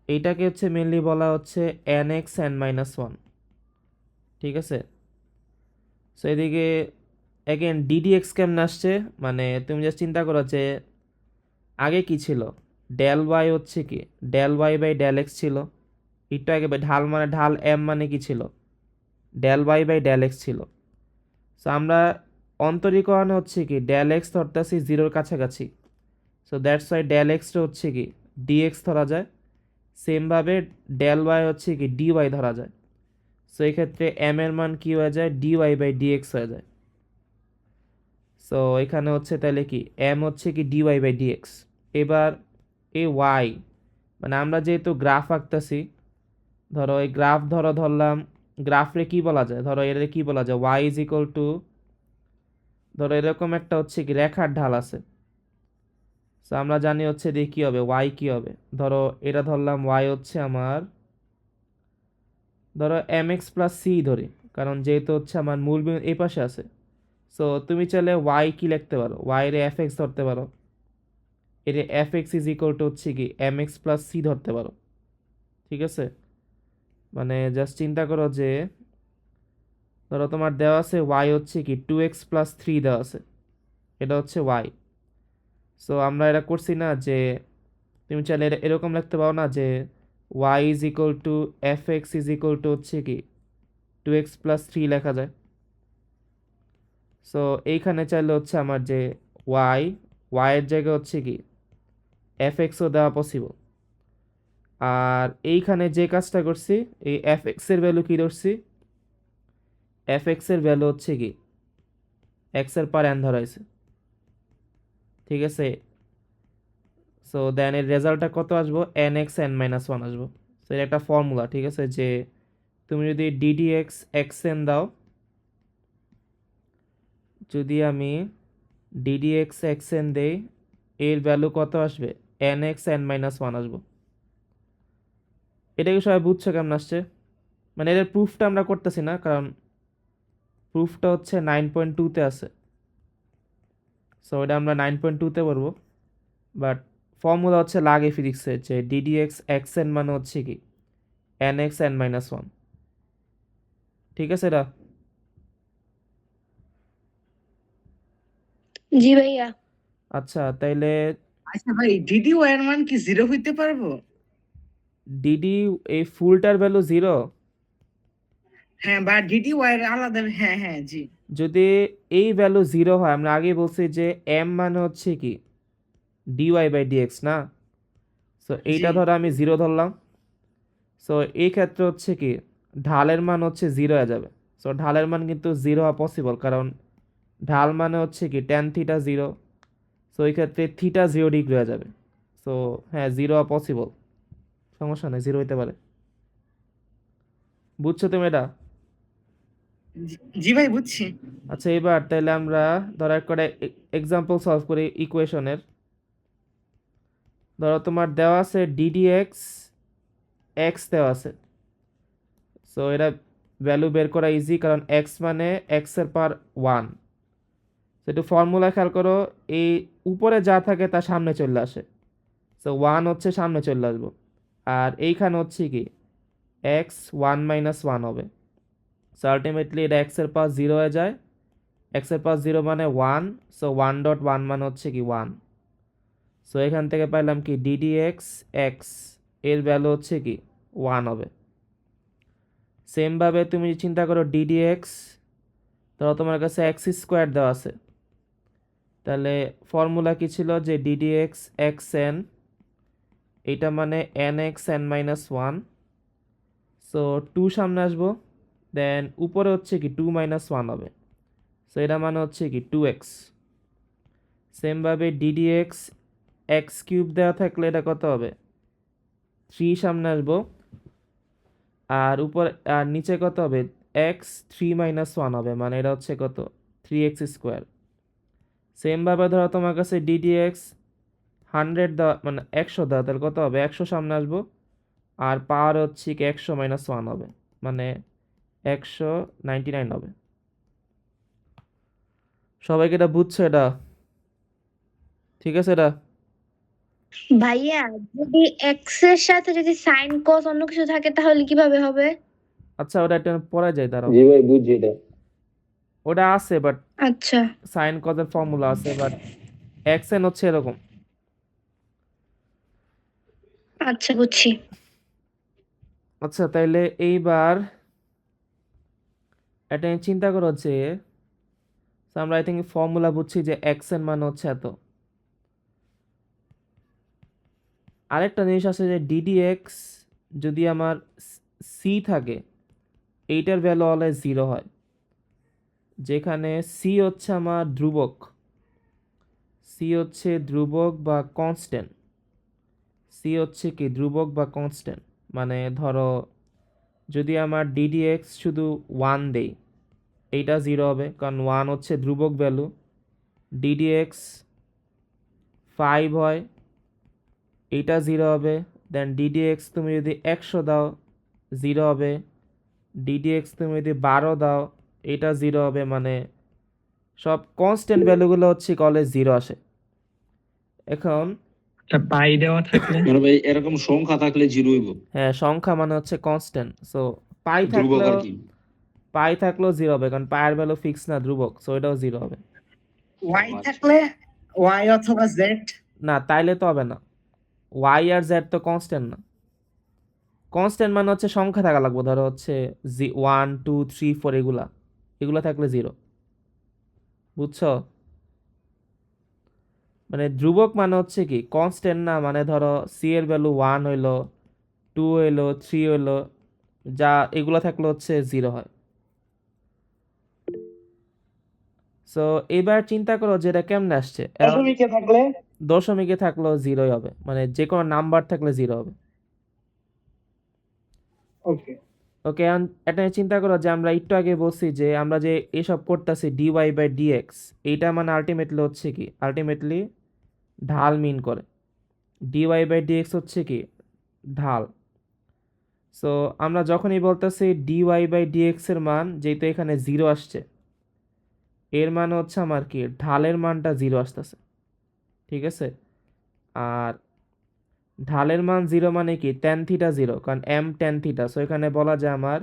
এইটাকে হচ্ছে মেনলি বলা হচ্ছে N X N minus one, ঠিক আছে? সো এদিকে অ্যাগেন ডিডিএক্স কেমন আসছে, মানে তুমি জাস্ট চিন্তা করো যে আগে কি ছিল, ডেল ওয়াই হচ্ছে কি del y by del x ছিল, একটু আগে ঢাল মানে ঢাল এম মানে কি ছিল, del y by del x ছিল। সো আমরা অন্তরীকরণে হচ্ছে কি ডেল এক্স ধরতেছি জিরোর কাছাকাছি, সো দ্যাটস ওয়াই ডেল এক্সটা হচ্ছে কি ডিএক্স ধরা যায়। সেমভাবে ডেল ওয়াই হচ্ছে কি ডিওয়াই ধরা যায়। সো এই ক্ষেত্রে এম এর মান কি হয়ে যায়, ডিওয়াই বাই ডিএক্স হয়ে যায়। সো এখানে হচ্ছে তাহলে কি এম হচ্ছে কি ডিওয়াই বাই ডিএক্স। এবার এই ওয়াই মানে আমরা যেহেতু গ্রাফ আঁকতেছি, ধরো এই গ্রাফ ধরলাম, গ্রাফে কি বলা যায়, ধরো এর কি বলা যায়, ওয়াই ইজ ইকুয়াল টু, ধরো এরকম একটা হচ্ছে কি রেখার ঢাল আছে। সো আমরা জানি হচ্ছে দিয়ে কী হবে, ওয়াই কী হবে, ধরো এটা ধরলাম ওয়াই হচ্ছে আমার, ধরো এম এক্স প্লাস সি ধরি, কারণ যেহেতু হচ্ছে আমার মূল বিন্দু এই পাশে আছে। সো তুমি চাইলে ওয়াই কি লিখতে পারো, ওয়াই এর এফ এক্স ধরতে পারো, এর F x is equal to হচ্ছে কি এম এক্স প্লাস সি ধরতে পারো। ঠিক আছে, মানে জাস্ট চিন্তা করো যে ধরো তোমার দেওয়া আছে ওয়াই হচ্ছে কি 2x প্লাস 3 দেওয়া আছে, এটা হচ্ছে ওয়াই। সো আমরা এটা করছি না যে তুমি চাইলে এরকম লিখতে পারো না যে Y is equal to f x is equal to হচ্ছে কি 2x প্লাস 3 লেখা যায়। সো এইখানে চাইলে হচ্ছে আমার যে ওয়াইয়ের জায়গায় হচ্ছে কি এফ এক্সও দেওয়া পসিবল। আর এইখানে যে কাজটা করছি, এই এফ এক্সের ভ্যালু কী ধরছি, এফ এক্সের ভ্যালু হচ্ছে কি এক্সের পার এন ধরা হয়েছে। ঠিক আছে, সো দেন এর রেজাল্টটা কত আসবো, N X N minus one আসবো। সো এটা একটা ফর্মুলা। ঠিক আছে, যে তুমি যদি ডিডি এক্স এক্স এন দাও, যদি আমি ডিডি এক্স এক্স এন দেই, এর ভ্যালু কত আসবে, N X N minus one আসবো। এটা কি সবাই বুঝছো কেমন আসছে? মানে এর প্রুফটা আমরা করতেছি না, কারণ প্রুফটা হচ্ছে 9.2-তে আছে। সো এটা আমরা 9.2-তে পড়বো, বাট ফর্মুলা হচ্ছে লাগে ফিজিক্সের যে ডিডি এক্স এক্স এন মানে হচ্ছে কি N X N minus one. ঠিক আছে এটা? জি ভাইয়া। আচ্ছা তাইলে আচ্ছা ভাই, ডিডি ওয়াই এর মান কি 0 হইতে পারবো? ডিডি এই ফুলটার ভ্যালু 0, হ্যাঁ, বা ডিডি ওয়াই এর আলাদা, হ্যাঁ হ্যাঁ জি। যদি এই ভ্যালু 0 হয়, আমরা আগে বলছি যে এম মানে হচ্ছে কি ডিওয়াই বাই ডিএক্স না। সো এইটা জি। ধরো আমি 0 ধরলাম। সো এই ক্ষেত্রে হচ্ছে কি ঢালের মান হচ্ছে 0 হয়ে যাবে। সো ঢালের মান কিন্তু 0 হওয়া পসিবল, কারণ ঢাল মানে হচ্ছে কি ট্যান থিটা 0। সো এই ক্ষেত্রে থিটা 0 ডিগ্রি হয়ে যাবে। সো হ্যাঁ 0 হওয়া পসিবল, সমস্যা নেই, 0 হইতে পারে। বুঝছো তুমি এটা? জি ভাই, বুঝছি। আচ্ছা এবার তাহলে আমরা ধরো একটা এক্সাম্পল সলভ করি ইকুয়েশনের। ধরো তোমার দেওয়া আছে ডিডি এক্স এক্স দেওয়া আছে। সো এটা ভ্যালু বের করা ইজি, কারণ এক্স মানে এক্সের পার 1। সো একটু ফর্মুলা খেয়াল করো, এই উপরে যা থাকে তা সামনে চলে আসে। সো 1 হচ্ছে সামনে চলে আসবো, আর এইখানে হচ্ছে কি এক্স 1 মাইনাস 1 হবে। সো আলটিমেটলি এটা এক্সের পাওয়ার 0 হয়ে যায়, এক্সের পাওয়ার 0 মানে 1। সো 1.1 মানে হচ্ছে কি 1। সো এখান থেকে পাইলাম কি ডিডি এক্স এক্স এর ভ্যালু হচ্ছে কি 1 হবে। সেমভাবে তুমি চিন্তা করো ডিডি এক্স, ধরো তোমার কাছে এক্স স্কোয়ার দেওয়া আছে, তাহলে ফর্মুলা কি ছিল যে ডিডি এক্স এক্স এন, এইটা মানে N X N minus one. So 2 সামনে আসবো, দেন উপরে হচ্ছে কি 2 মাইনাস 1 হবে। সো এটা মানে হচ্ছে কি 2x। সেমভাবে ডিডি এক্স এক্স কিউব দেওয়া থাকলে এটা কত হবে, 3 সামনে আসবো, আর উপর আর নিচে কত হবে, এক্স 3 মাইনাস 1 হবে, মানে এটা হচ্ছে কত 3x স্কোয়ার। সেমভাবে ধরো তোমার কাছে ডিডি এক্স 100 দেওয়া মানে 100 দেওয়া, তাহলে কত হবে, 100 সামনে আসবো, আর পাওয়ার হচ্ছে কি 100 মাইনাস 1 হবে, মানে 199 হবে। সবাইকে এটা বুঝছো এটা? ঠিক আছে এটা? ভাইয়া, যদি এক্স এর সাথে যদি সাইন কস অন্য কিছু থাকে তাহলে কিভাবে হবে? আচ্ছা ওটা একটা পড়া যায়, দাঁড়াও। জি ভাই, বুঝছি এটা। ওটা আছে, বাট আচ্ছা। সাইন কজের ফর্মুলা আছে, বাট এক্স এন হচ্ছে এরকম। আচ্ছা বুঝছি। আচ্ছা তাইলে এইবার এটা নিয়ে চিন্তা করো যে so আমরা আই থিঙ্ক ফর্মুলা বুঝছি যে এক্স এর মান হচ্ছে এত। আরেকটা জিনিস আছে যে ডিডিএক্স যদি আমার সি থাকে এইটার ভ্যালু অলওয়েজ 0 হয়, যেখানে সি হচ্ছে আমার ধ্রুবক, সি হচ্ছে ধ্রুবক বা কনস্ট্যান্ট, সি হচ্ছে কি ধ্রুবক বা কনস্ট্যান্ট। মানে ধরো যদি আমার ডিডিএক্স শুধু 1 দেই এইটা 0 হবে, কারণ 1 হচ্ছে ধ্রুবক ভ্যালু। ডিডিএক্স 5 হয় এইটা 0 হবে। দেন ডিডিএক্স তুমি যদি 100 দাও 0 হবে। ডিডিএক্স তুমি যদি 12 দাও এটা 0 হবে। মানে সব কনস্ট্যান্ট ভ্যালুগুলো হচ্ছে কলেজ 0 আসে। এখন পাই দেওয়া থাকলে মানে ভাই এরকম সংখ্যা থাকলে জিরো হইব, হ্যাঁ, সংখ্যা মানে হচ্ছে কনস্ট্যান্ট, সো পাই ধ্রুবক থাকলেও আর কি। জিরো হবে, কারণ পায়ের ভ্যালু ফিক্স না, ধ্রুবক, সো এটাও 0 হবে। ওয়াই আচ্ছা। থাকলে ওয়াই অথবা জেড। না তাইলে তো হবে না, ওয়াই আর জেড তো কনস্ট্যান্ট না। কনস্ট্যান্ট মানে হচ্ছে সংখ্যা থাকা লাগবে, ধরো হচ্ছে 1 2 3 4 এগুলা, এগুলা থাকলে 0, বুঝছো? মানে ধ্রুবক মানে হচ্ছে কি কনস্ট্যান্ট না, মানে ধরো সি এর ভ্যালু 1 হইলো, 2 হইলো, 3 হইলো, যা এগুলো থাকলে হচ্ছে 0 হয়। সো এবার চিন্তা করো যে এটা কেমনে আসছে। দশমিকে থাকলে দশমিকে থাকলেও 0ই হবে, মানে যে কোনো নাম্বার থাকলে 0 হবে। ওকে। ওকে, এখন এটা নিয়ে চিন্তা করো যে আমরা একটু আগে বলছি যে আমরা যে এসব করতেছি ডিওয়াই বাই ডিএক্স, এইটা মানে আলটিমেটলি হচ্ছে কি, আলটিমেটলি ঢাল মিন করে। ডিওয়াই বাই ডিএক্স হচ্ছে কি ঢাল। সো আমরা যখনই বলতেছি ডিওয়াই বাই ডিএক্স এর মান যেহেতু এখানে 0 আসছে, এর মানে হচ্ছে আমার কি ঢালের মানটা 0 আসতেছে, ঠিক আছে? আর ঢালের মান 0 মানে কি ট্যান থিটা 0, কারণ এম ট্যান থিটা, সো এখানে বলা যায় আমার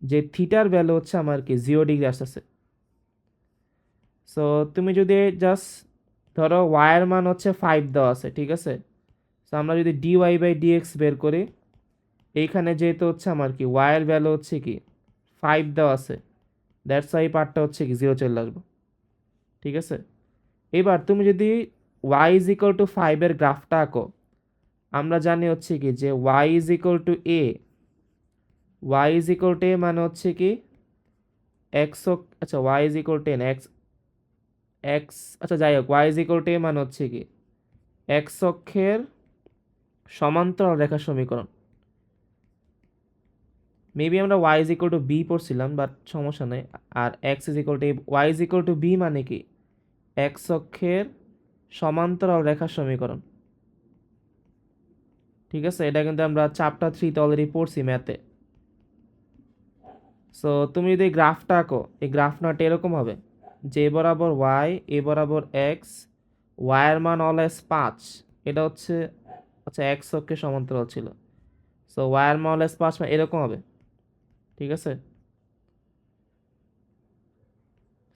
যে থিটার ভ্যালু হচ্ছে আমার কি 0 ডিগ্রি আসতেছে। সো তুমি যদি জাস্ট ধরো ওয়াইয়ের মান হচ্ছে 5 দেওয়া আছে, ঠিক আছে? সো আমরা যদি ডিওয়াই বাই ডিএক্স বের করি, এইখানে যেহেতু হচ্ছে আমার কি ওয়াইয়ের ভ্যালু হচ্ছে কি 5 দেওয়া আছে, দ্যাটস ওয়াই পার্টটা হচ্ছে কি 0 চলে আসবে, ঠিক আছে? এবার তুমি যদি ওয়াই ইজ ইকুয়াল টু 5 এর গ্রাফটা আঁকো, আমরা জানি হচ্ছে কি যে Y is equal to A, Y is equal to A মানে হচ্ছে কি এক্স, আচ্ছা Y is equal to X, X, আচ্ছা যাই হোক, Y is equal to A মানে হচ্ছে কি এক্স অক্ষের সমান্তরাল রেখার সমীকরণ। মেবি আমরা Y is equal to B পড়ছিলাম, বাট সমস্যা নেই। আর X is equal to Y is equal to B মানে কি এক্স অক্ষের সমান্তরাল রেখার সমীকরণ, ঠিক আছে? এটা কিন্তু আমরা চ্যাপ্টার 3তে অলরেডি পড়ছি ম্যাথে। সো তুমি যদি এই গ্রাফটা আঁকো, এই গ্রাফ নাটা এরকম হবে যে এ বরাবর ওয়াই, এ বরাবর এক্স, ওয়াইয়ের মান অলওয়েজ 5, এটা হচ্ছে আচ্ছা এক্স অক্ষের সমান্তরাল ছিল, সো ওয়াইয়ের মান অলওয়েজ 5 মানে এরকম হবে, ঠিক আছে?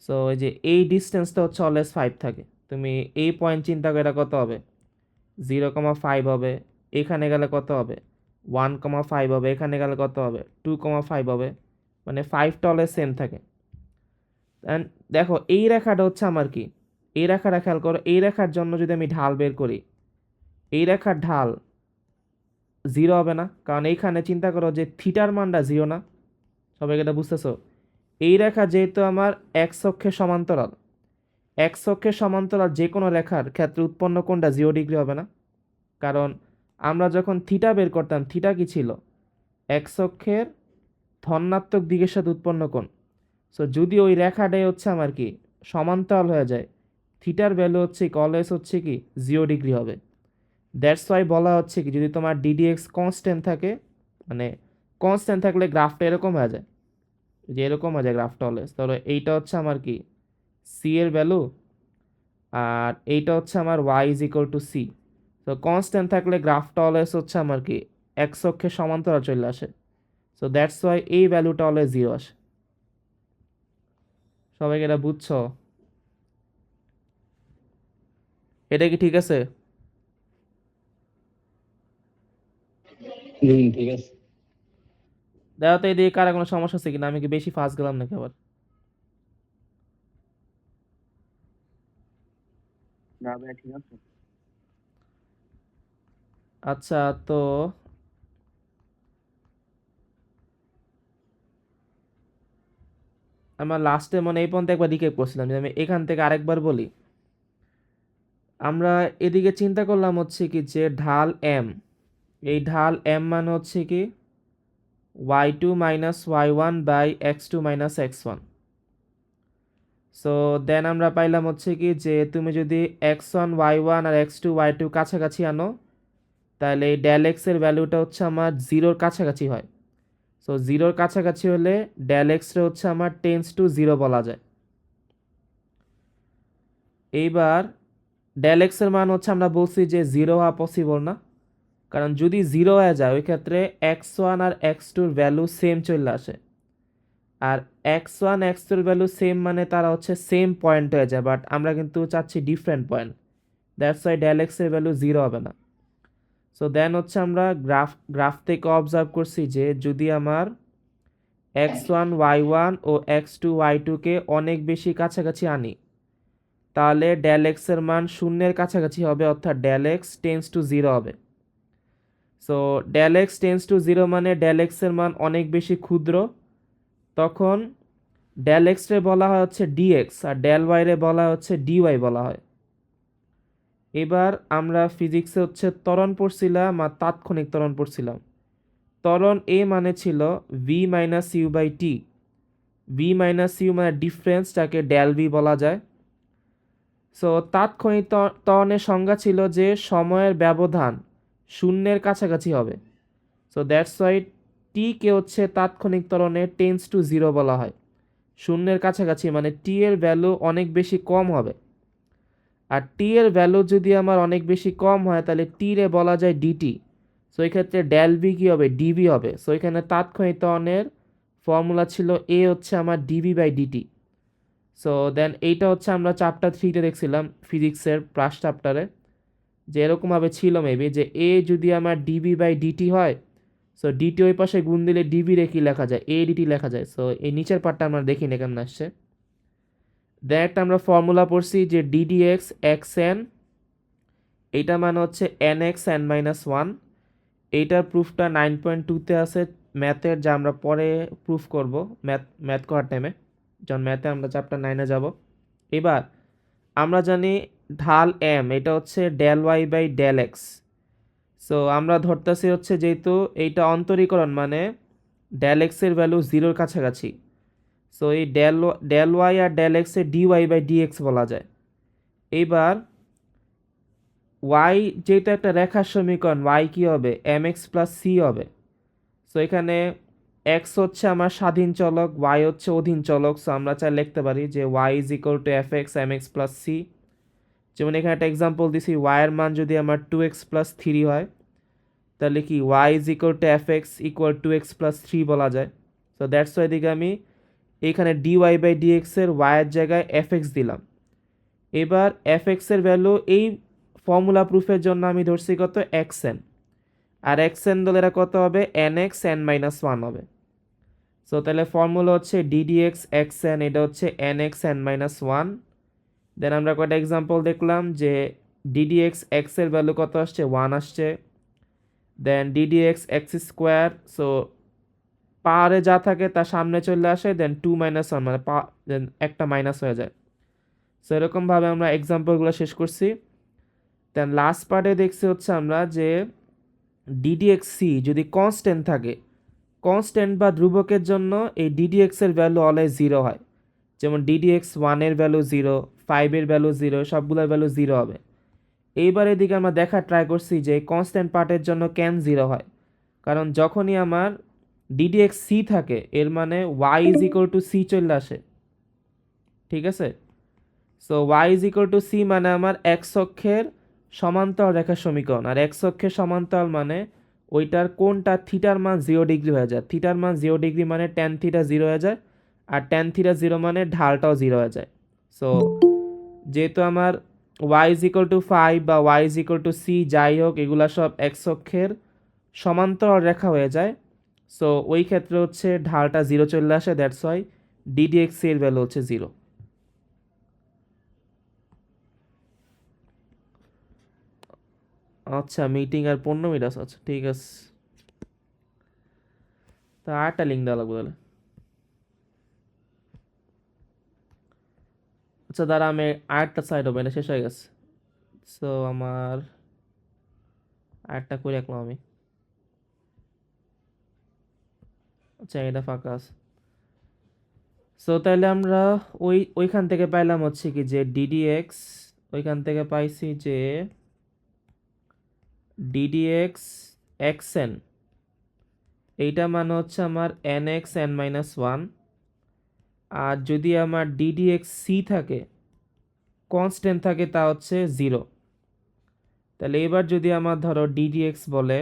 সো এই যে এই ডিস্টেন্সটা হচ্ছে অলওয়েজ 5 থাকে। তুমি এই পয়েন্ট চিন্তা করে এটা কত হবে, 0,5 হবে। এখানে গেলে কত হবে, 1,5 হবে। এখানে গেলে কত হবে, 2,5 হবে। মানে 5টা অলওয়েজ সেম থাকে। অ্যান্ড দেখো এই রেখাটা হচ্ছে আমার কি, এই রেখাটা খেয়াল করো, এই রেখার জন্য যদি আমি ঢাল বের করি, এই রেখার ঢাল 0 হবে না, কারণ এইখানে চিন্তা করো যে থিটার মানটা 0 না। সবাইকে এটা বুঝতেছো? এই রেখা যেহেতু আমার এক্স অক্ষের সমান্তরাল, এক্স অক্ষের সমান্তরাল যে কোনো রেখার ক্ষেত্রে উৎপন্ন কোণটা 0 ডিগ্রি হবে না, কারণ আমরা যখন থিটা বের করতাম, থিটা কি ছিল এক্স অক্ষের ধনাত্মক দিকের সাথে উৎপন্ন কোণ। সো যদি ওই রেখাটাই হচ্ছে আমার কি সমান্তরাল হয়ে যায়, থিটার ভ্যালু হচ্ছে অলওয়েজ হচ্ছে কি 0 ডিগ্রি হবে। দ্যাটস ওয়াই বলা হচ্ছে কি যদি তোমার ডিডিএক্স কনস্ট্যান্ট থাকে, মানে কনস্ট্যান্ট থাকলে গ্রাফটা এরকম হয়ে যায়, যে এরকম হয়ে যায় গ্রাফটা অলওয়েজ। তাহলে এইটা হচ্ছে আমার কি সি এর ভ্যালু, আর এইটা হচ্ছে আমার y is equal to c. তো কনস্ট্যান্ট থাকলে গ্রাফটা অলওয়েজ হচ্ছে আমার কি এক্স অক্ষের সমান্তরাল চলে আসে। সো দ্যাটস ওয়াই এই ভ্যালুটা অলওয়েজ 0 আসে। সবাইকে এটা বুঝছো? এটা কি ঠিক আছে? ঠিক আছে। দেখো তো এদিকে কারা কোনো সমস্যা আছে কিনা, আমি কি বেশি ফাস্ট গেলাম নাকি আবার? না ভাই ঠিক আছে। আচ্ছা, তো আমার লাস্টে মানে এই পর্যন্ত একবার রিকেপ করছিলাম, যে আমি এখান থেকে আরেকবার বলি। আমরা এদিকে চিন্তা করলাম হচ্ছে কি যে ঢাল এম, এই ঢাল এম মানে হচ্ছে কি y2 minus y1 by x2 minus x1। So then আমরা পাইলাম হচ্ছে কি যে তুমি যদি x1 y1 আর x2 y2 কাছাকাছি আনো, তাহলে এই ডেল এক্স এর ভ্যালুটা হচ্ছে আমার জিরোর কাছাকাছি হয়। সো জিরোর কাছাকাছি হলে ডেল এক্সটা হচ্ছে আমার টেন্স টু জিরো বলা যায়। এইবার ডেল এক্স এর মান হচ্ছে আমরা বলছি যে জিরো হওয়া পসিবল না, কারণ যদি জিরো হয়ে যায় ওই ক্ষেত্রে x1 আর x2 ভ্যালু সেম চলে আসে। আর x1 x2 ভ্যালু সেম মানে তারা হচ্ছে সেম পয়েন্ট হয়ে যায়, বাট আমরা কিন্তু চাচ্ছি different point. That's y del x এর ভ্যালু জিরো হবে না। সো দেন হচ্ছে আমরা গ্রাফ থেকে অবজার্ভ করছি যে যদি আমার x1 y1 ও x2 y2কে অনেক বেশি কাছাকাছি আনি, তাহলে ডেল এক্স এর মান শূন্যের কাছাকাছি হবে, অর্থাৎ del x tends to zero হবে। So del x tends to zero মানে ডেল এক্স এর মান অনেক বেশি ক্ষুদ্র, তখন ডেল এক্স রে বলা হয় হচ্ছে ডিএক্স আর ডেল ওয়াই রে বলা হচ্ছে ডিওয়াই বলা হয়। এবার আমরা ফিজিক্সে হচ্ছে ত্বরণ পড়ছিলাম আর তাৎক্ষণিক ত্বরণ পড়ছিলাম। ত্বরণ এ মানে ছিল v minus u by t. V minus u মানে ডিফারেন্স, যাকে ডেল ভি বলা যায়। সো তাৎক্ষণিক ত্বরণের সংজ্ঞা ছিল যে সময়ের ব্যবধান শূন্যের কাছাকাছি হবে। সো দ্যাটস ওয়াই টিকে হচ্ছে তাৎক্ষণিক ত্বরণে টেন্স টু জিরো বলা হয়। শূন্যের কাছাকাছি মানে টি এর ভ্যালু অনেক বেশি কম হবে। আর টি এর ভ্যালু যদি আমার অনেক বেশি কম হয় তাহলে টি রে বলা যায় ডিটি। সো এই ক্ষেত্রে ডেল ভি কী হবে, ডিভি হবে। সো এখানে তাৎক্ষণিক ত্বরণের ফর্মুলা ছিল এ হচ্ছে আমার dv by dt. So then এইটা হচ্ছে আমরা চ্যাপ্টার 3তে দেখছিলাম ফিজিক্সের ফার্স্ট চ্যাপ্টারে, যে এরকমভাবে ছিল মেবি যে এ যদি আমার ডিভি বাই ডিটি হয়, সো ডিটি ওই পাশে গুণ দিলে ডিভি রে কি লেখা যায়, এ ডিটি লেখা যায়। সো এই নিচের পার্টটা আমরা দেখি না কেমন আসছে। দেন একটা আমরা ফর্মুলা পড়ছি যে ডিডিএক্স এক্স এন, এইটা মানে হচ্ছে N X N minus one. এইটার প্রুফটা 9.2-তে আছে ম্যাথের, যা আমরা পরে প্রুফ করব ম্যাথ করার টাইমে, যখন ম্যাথে আমরা চ্যাপ্টার 9-এ যাব। এবার আমরা জানি ঢাল এম এটা হচ্ছে del y by del x. So আমরা ধরতেছি হচ্ছে যেহেতু এইটা অন্তরীকরণ মানে ডেল এক্সের ভ্যালু জিরোর কাছাকাছি, সো এই ডেল ওয়াই আর ডেল এক্সে ডিওয়াই বাই ডিএক্স বলা যায়। এইবার ওয়াই যেহেতু একটা রেখার সমীকরণ, ওয়াই কী হবে, এম এক্স প্লাস সি হবে। সো এখানে এক্স হচ্ছে আমার স্বাধীন চলক, ওয়াই হচ্ছে অধীন চলক। সো আমরা চাই লিখতে পারি যে Y is equal to f x m x plus c. যেমন এখানে একটা এক্সাম্পল দিছি, ওয়াইয়ের মান যদি আমার 2x প্লাস 3 হয়, তাহলে কি y is equal to f x equal 2x plus 3 বলা যায়। সো দ্যাটস ওয়াই দিকে আমি এইখানে ডিওয়াই বাই ডিএক্সের ওয়াইয়ের জায়গায় এফ এক্স দিলাম। এবার এফ এক্সের ভ্যালু এই ফর্মুলা প্রুফের জন্য আমি ধরছি কত, এক্স এন। আর এক্স এন দলেরা কত হবে, N X N minus one হবে। সো তাহলে ফর্মুলা হচ্ছে ডিডিএক্স এক্স এন, এটা হচ্ছে N X N minus one. Then আমরা কয়টা এক্সাম্পল দেখলাম যে ডিডিএক্স এক্স এর ভ্যালু কত আসছে, 1 আসছে। দেন ডিডিএক্স এক্স স্কোয়ার, সো পাওয়ারে যা থাকে তার সামনে চলে আসে, দেন 2 মাইনাস 1 মানে দেন একটা মাইনাস হয়ে যায়। সো এরকমভাবে আমরা এক্সাম্পলগুলো শেষ করছি। দেন লাস্ট পার্টে দেখছি হচ্ছে আমরা যে ডিডিএক্স সি যদি কনস্ট্যান্ট থাকে, কনস্ট্যান্ট বা ধ্রুবকের জন্য এই ডিডিএক্স এর ভ্যালু অলওয়েজ জিরো হয়। যেমন ডিডিএক্স 1-এর ভ্যালু 0, 5-এর ভ্যালু 0, সবগুলোর ভ্যালু 0 হবে। এইবার এদিকে আমরা দেখার ট্রাই করছি যে কনস্ট্যান্ট পার্টের জন্য কেন 0 হয়, কারণ যখনই আমার ডিডিএক্স সি থাকে এর মানে y is equal to c চলে আসে। ঠিক আছে, so y is equal to c মানে আমার এক্স অক্ষের সমান্তরাল রেখার সমীকরণ। আর এক্স অক্ষের সমান্তরাল মানে ওইটার কোনটা থিটার মান 0 ডিগ্রি হয়ে যায়। থিটার মান 0 ডিগ্রি মানে ট্যান থিটা 0 হয়ে যায়, আর ট্যান থিটা 0 মানে ঢালটাও 0 হয়ে যায়। সো যেহেতু আমার ওয়াই ইজ ইকুয়াল টু 5 বা y is equal to c যাই হোক, এগুলা সব এক্স অক্ষের সমান্তরাল রেখা হয়ে যায়, সো ওই ক্ষেত্রে হচ্ছে ঢালটা 0 চলে আসে, দ্যাটস ওয়াই ডিডিএক্স এর ভ্যালু হচ্ছে 0। আচ্ছা, মিটিং আর 15 মিনিট আছে, আচ্ছা ঠিক আছে। তা আরেকটা লিঙ্ক দেওয়া লাগবে তাহলে। আচ্ছা দাঁড়া, আমি আরেকটা সাইড হবে, এটা শেষ হয়ে গেছে। সো আমার আরেকটা করে রাখলাম আমি। আচ্ছা এটা ফাঁকা আছে। সো তাহলে আমরা ওইখান থেকে পাইলাম হচ্ছে কি যে ডিডিএক্স, ওইখান থেকে পাইছি যে ডিডিএক্স এক্সএন, এইটা মানে হচ্ছে আমার N X N minus one. আর যদি আমার ডিডিএক্স সি থাকে, কনস্ট্যান্ট থাকে, তা হচ্ছে 0। তাহলে এবার যদি আমার ধরো ডিডিএক্স বলে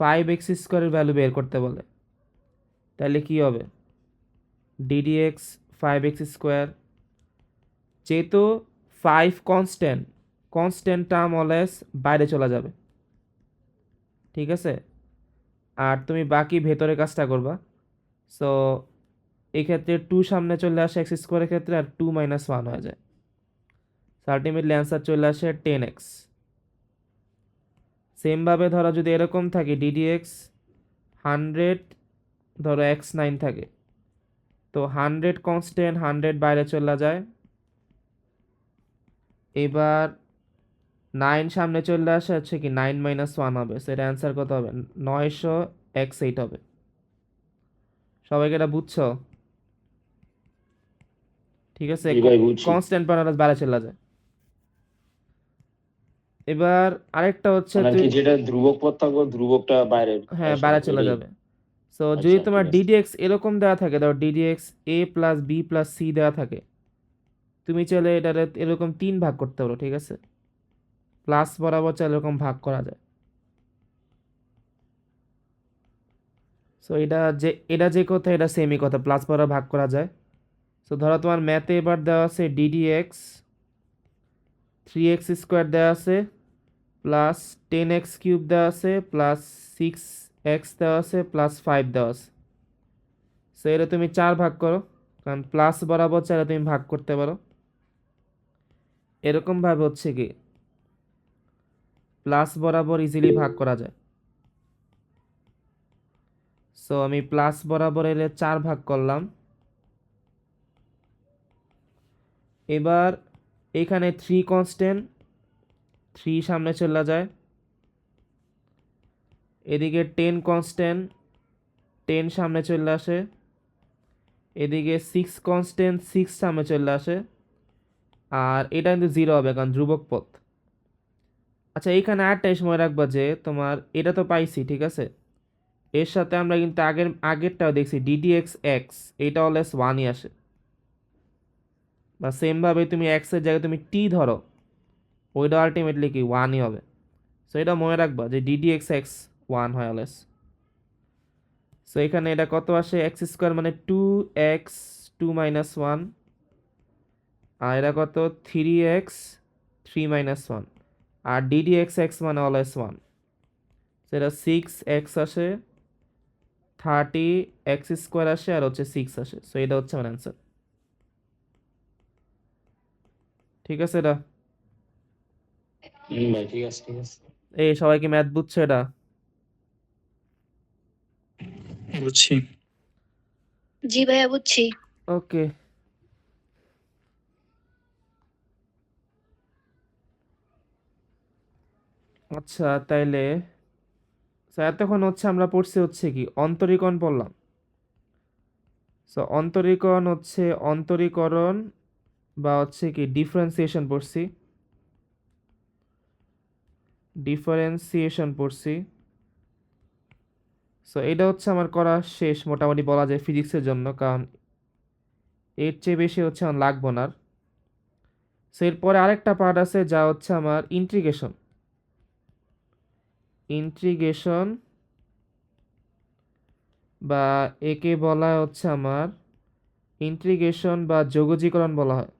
5x স্কোয়ারের ভ্যালু বের করতে বলে, তাহলে কি হবে? ডিডিএক্স 5x স্কোয়ার, যেহেতু 5 কনস্ট্যান্ট, কনস্ট্যান্ট টার্ম অলওয়েজ বাইরে চলে যাবে, ঠিক আছে? আর তুমি বাকি ভেতরের কাজটা করবা। সো এই ক্ষেত্রে 2 সামনে চলে আসে এক্স স্কোয়ারের ক্ষেত্রে, আর 2 মাইনাস 1 হয়ে যায়। আলটিমেটলি অ্যান্সার চলে আসে 10x। সেমভাবে ধরো যদি এরকম থাকে ডিডিএক্স 100, ধরো x9 থাকে, তো 100 কনস্ট্যান্ট, 100 বাইরে চলে যায়। এবার 9 সামনে চলে আসে, হচ্ছে কি 9 মাইনাস 1 হবে, সেটা অ্যান্সার কত হবে? 900x8 হবে। সবাইকে এটা বুঝছো? ঠিক আছে, জি ভাই বুঝছি। কনস্ট্যান্ট প্যারালাল বাইরে চলে যায়। এবার আরেকটা হচ্ছে মানে তুই, কি যেটা ধ্রুবক পদ থাকবে ধ্রুবকটা বাইরে হ্যাঁ আসবে, বাইরে চলে এটাই? যাবে। সো যদি আচ্ছা তোমার ঠিক আছে। ডিডিএক্স এরকম দেওয়া থাকে, ধরো ডিডিএক্স এ প্লাস বি প্লাস সি দেওয়া থাকে, তুমি চাইলে এটারে এরকম 3 ভাগ করতে পারো, ঠিক আছে? প্লাস বরাবর চাইলে এরকম ভাগ করা যায়। সো এটা যে কথা, এটা সেমই কথা, প্লাস বরাবর ভাগ করা যায়। সো ধরো তোমার ম্যাথে এবার দেওয়া আছে ডিডিএক্স 3x স্কোয়ার দেওয়া আছে, প্লাস 10x কিউব দেওয়া আছে, প্লাস 6x দেওয়া আছে, প্লাস 5 দেওয়া আছে। সো এটা তুমি 4 ভাগ করো, কারণ প্লাস বরাবর চাইলে তুমি ভাগ করতে পারো। এরকম ভাবে হচ্ছে কি প্লাস বরাবর ইজিলি ভাগ করা যায়। সো আমি প্লাস বরাবর এলে 4 ভাগ করলাম। এবার এখানে 3 কনস্ট্যান্ট, 3 সামনে চলে যায়। এদিকে 10 কনস্ট্যান্ট, 10 সামনে চলে আসে। এদিকে 6 কনস্ট্যান্ট, 6 সামনে চলে আসে। আর এটা কিন্তু 0 হবে, কারণ ধ্রুবক পদ। আচ্ছা এইখানে আরেকটা সময় রাখবা যে তোমার এটা তো পাইছি, ঠিক আছে? এর সাথে আমরা কিন্তু আগেরটাও দেখছি ডিডিএক্স এক্স, এটা অলওয়েজ 1ই আসে। বা সেমভাবে তুমি এক্স এর জায়গায় তুমি টি ধরো, ওইটা আলটিমেটলি কি 1ই হবে। সো এটা মনে রাখবা যে ডিডিএক্স এক্স 1 হয় অলওয়েজ। সো এখানে এটা কত আসে? এক্স স্কোয়ার মানে 2x 2 মাইনাস 1, আর এটা কত? 3x 3 মাইনাস 1, আর ডিডিএক্স এক্স মানে অলওয়েজ 1, সেটা 6x আসে, 30x স্কোয়ার আসে, আর হচ্ছে 6 আসে। সো এটা হচ্ছে আমার অ্যান্সার, ঠিক আছে? এটা ভাই ঠিক আছে ঠিক আছে। এই সবাই কি ম্যাথ বুঝছে এটা? বুঝছি। জি ভাইয়া বুঝছি। ওকে, আচ্ছা তাইলে এতক্ষণ হচ্ছে আমরা পড়ছি হচ্ছে কি অন্তরীকরণ পড়লাম। সো অন্তরীকরণ হচ্ছে অন্তরীকরণ বা হচ্ছে কি ডিফারেন্সিয়েশন পড়ছি, ডিফারেন্সিয়েশন পড়ছি। সো এটা হচ্ছে আমার করা শেষ মোটামুটি বলা যায় ফিজিক্সের জন্য, কারণ এর চেয়ে বেশি হচ্ছে আমার লাগবো না। সো এরপরে আরেকটা পার্ট আছে যা হচ্ছে আমার ইন্টিগ্রেশন। ইন্টিগ্রেশন বা একে বলা হচ্ছে আমার ইন্টিগ্রেশন বা যোগজীকরণ বলা হয়।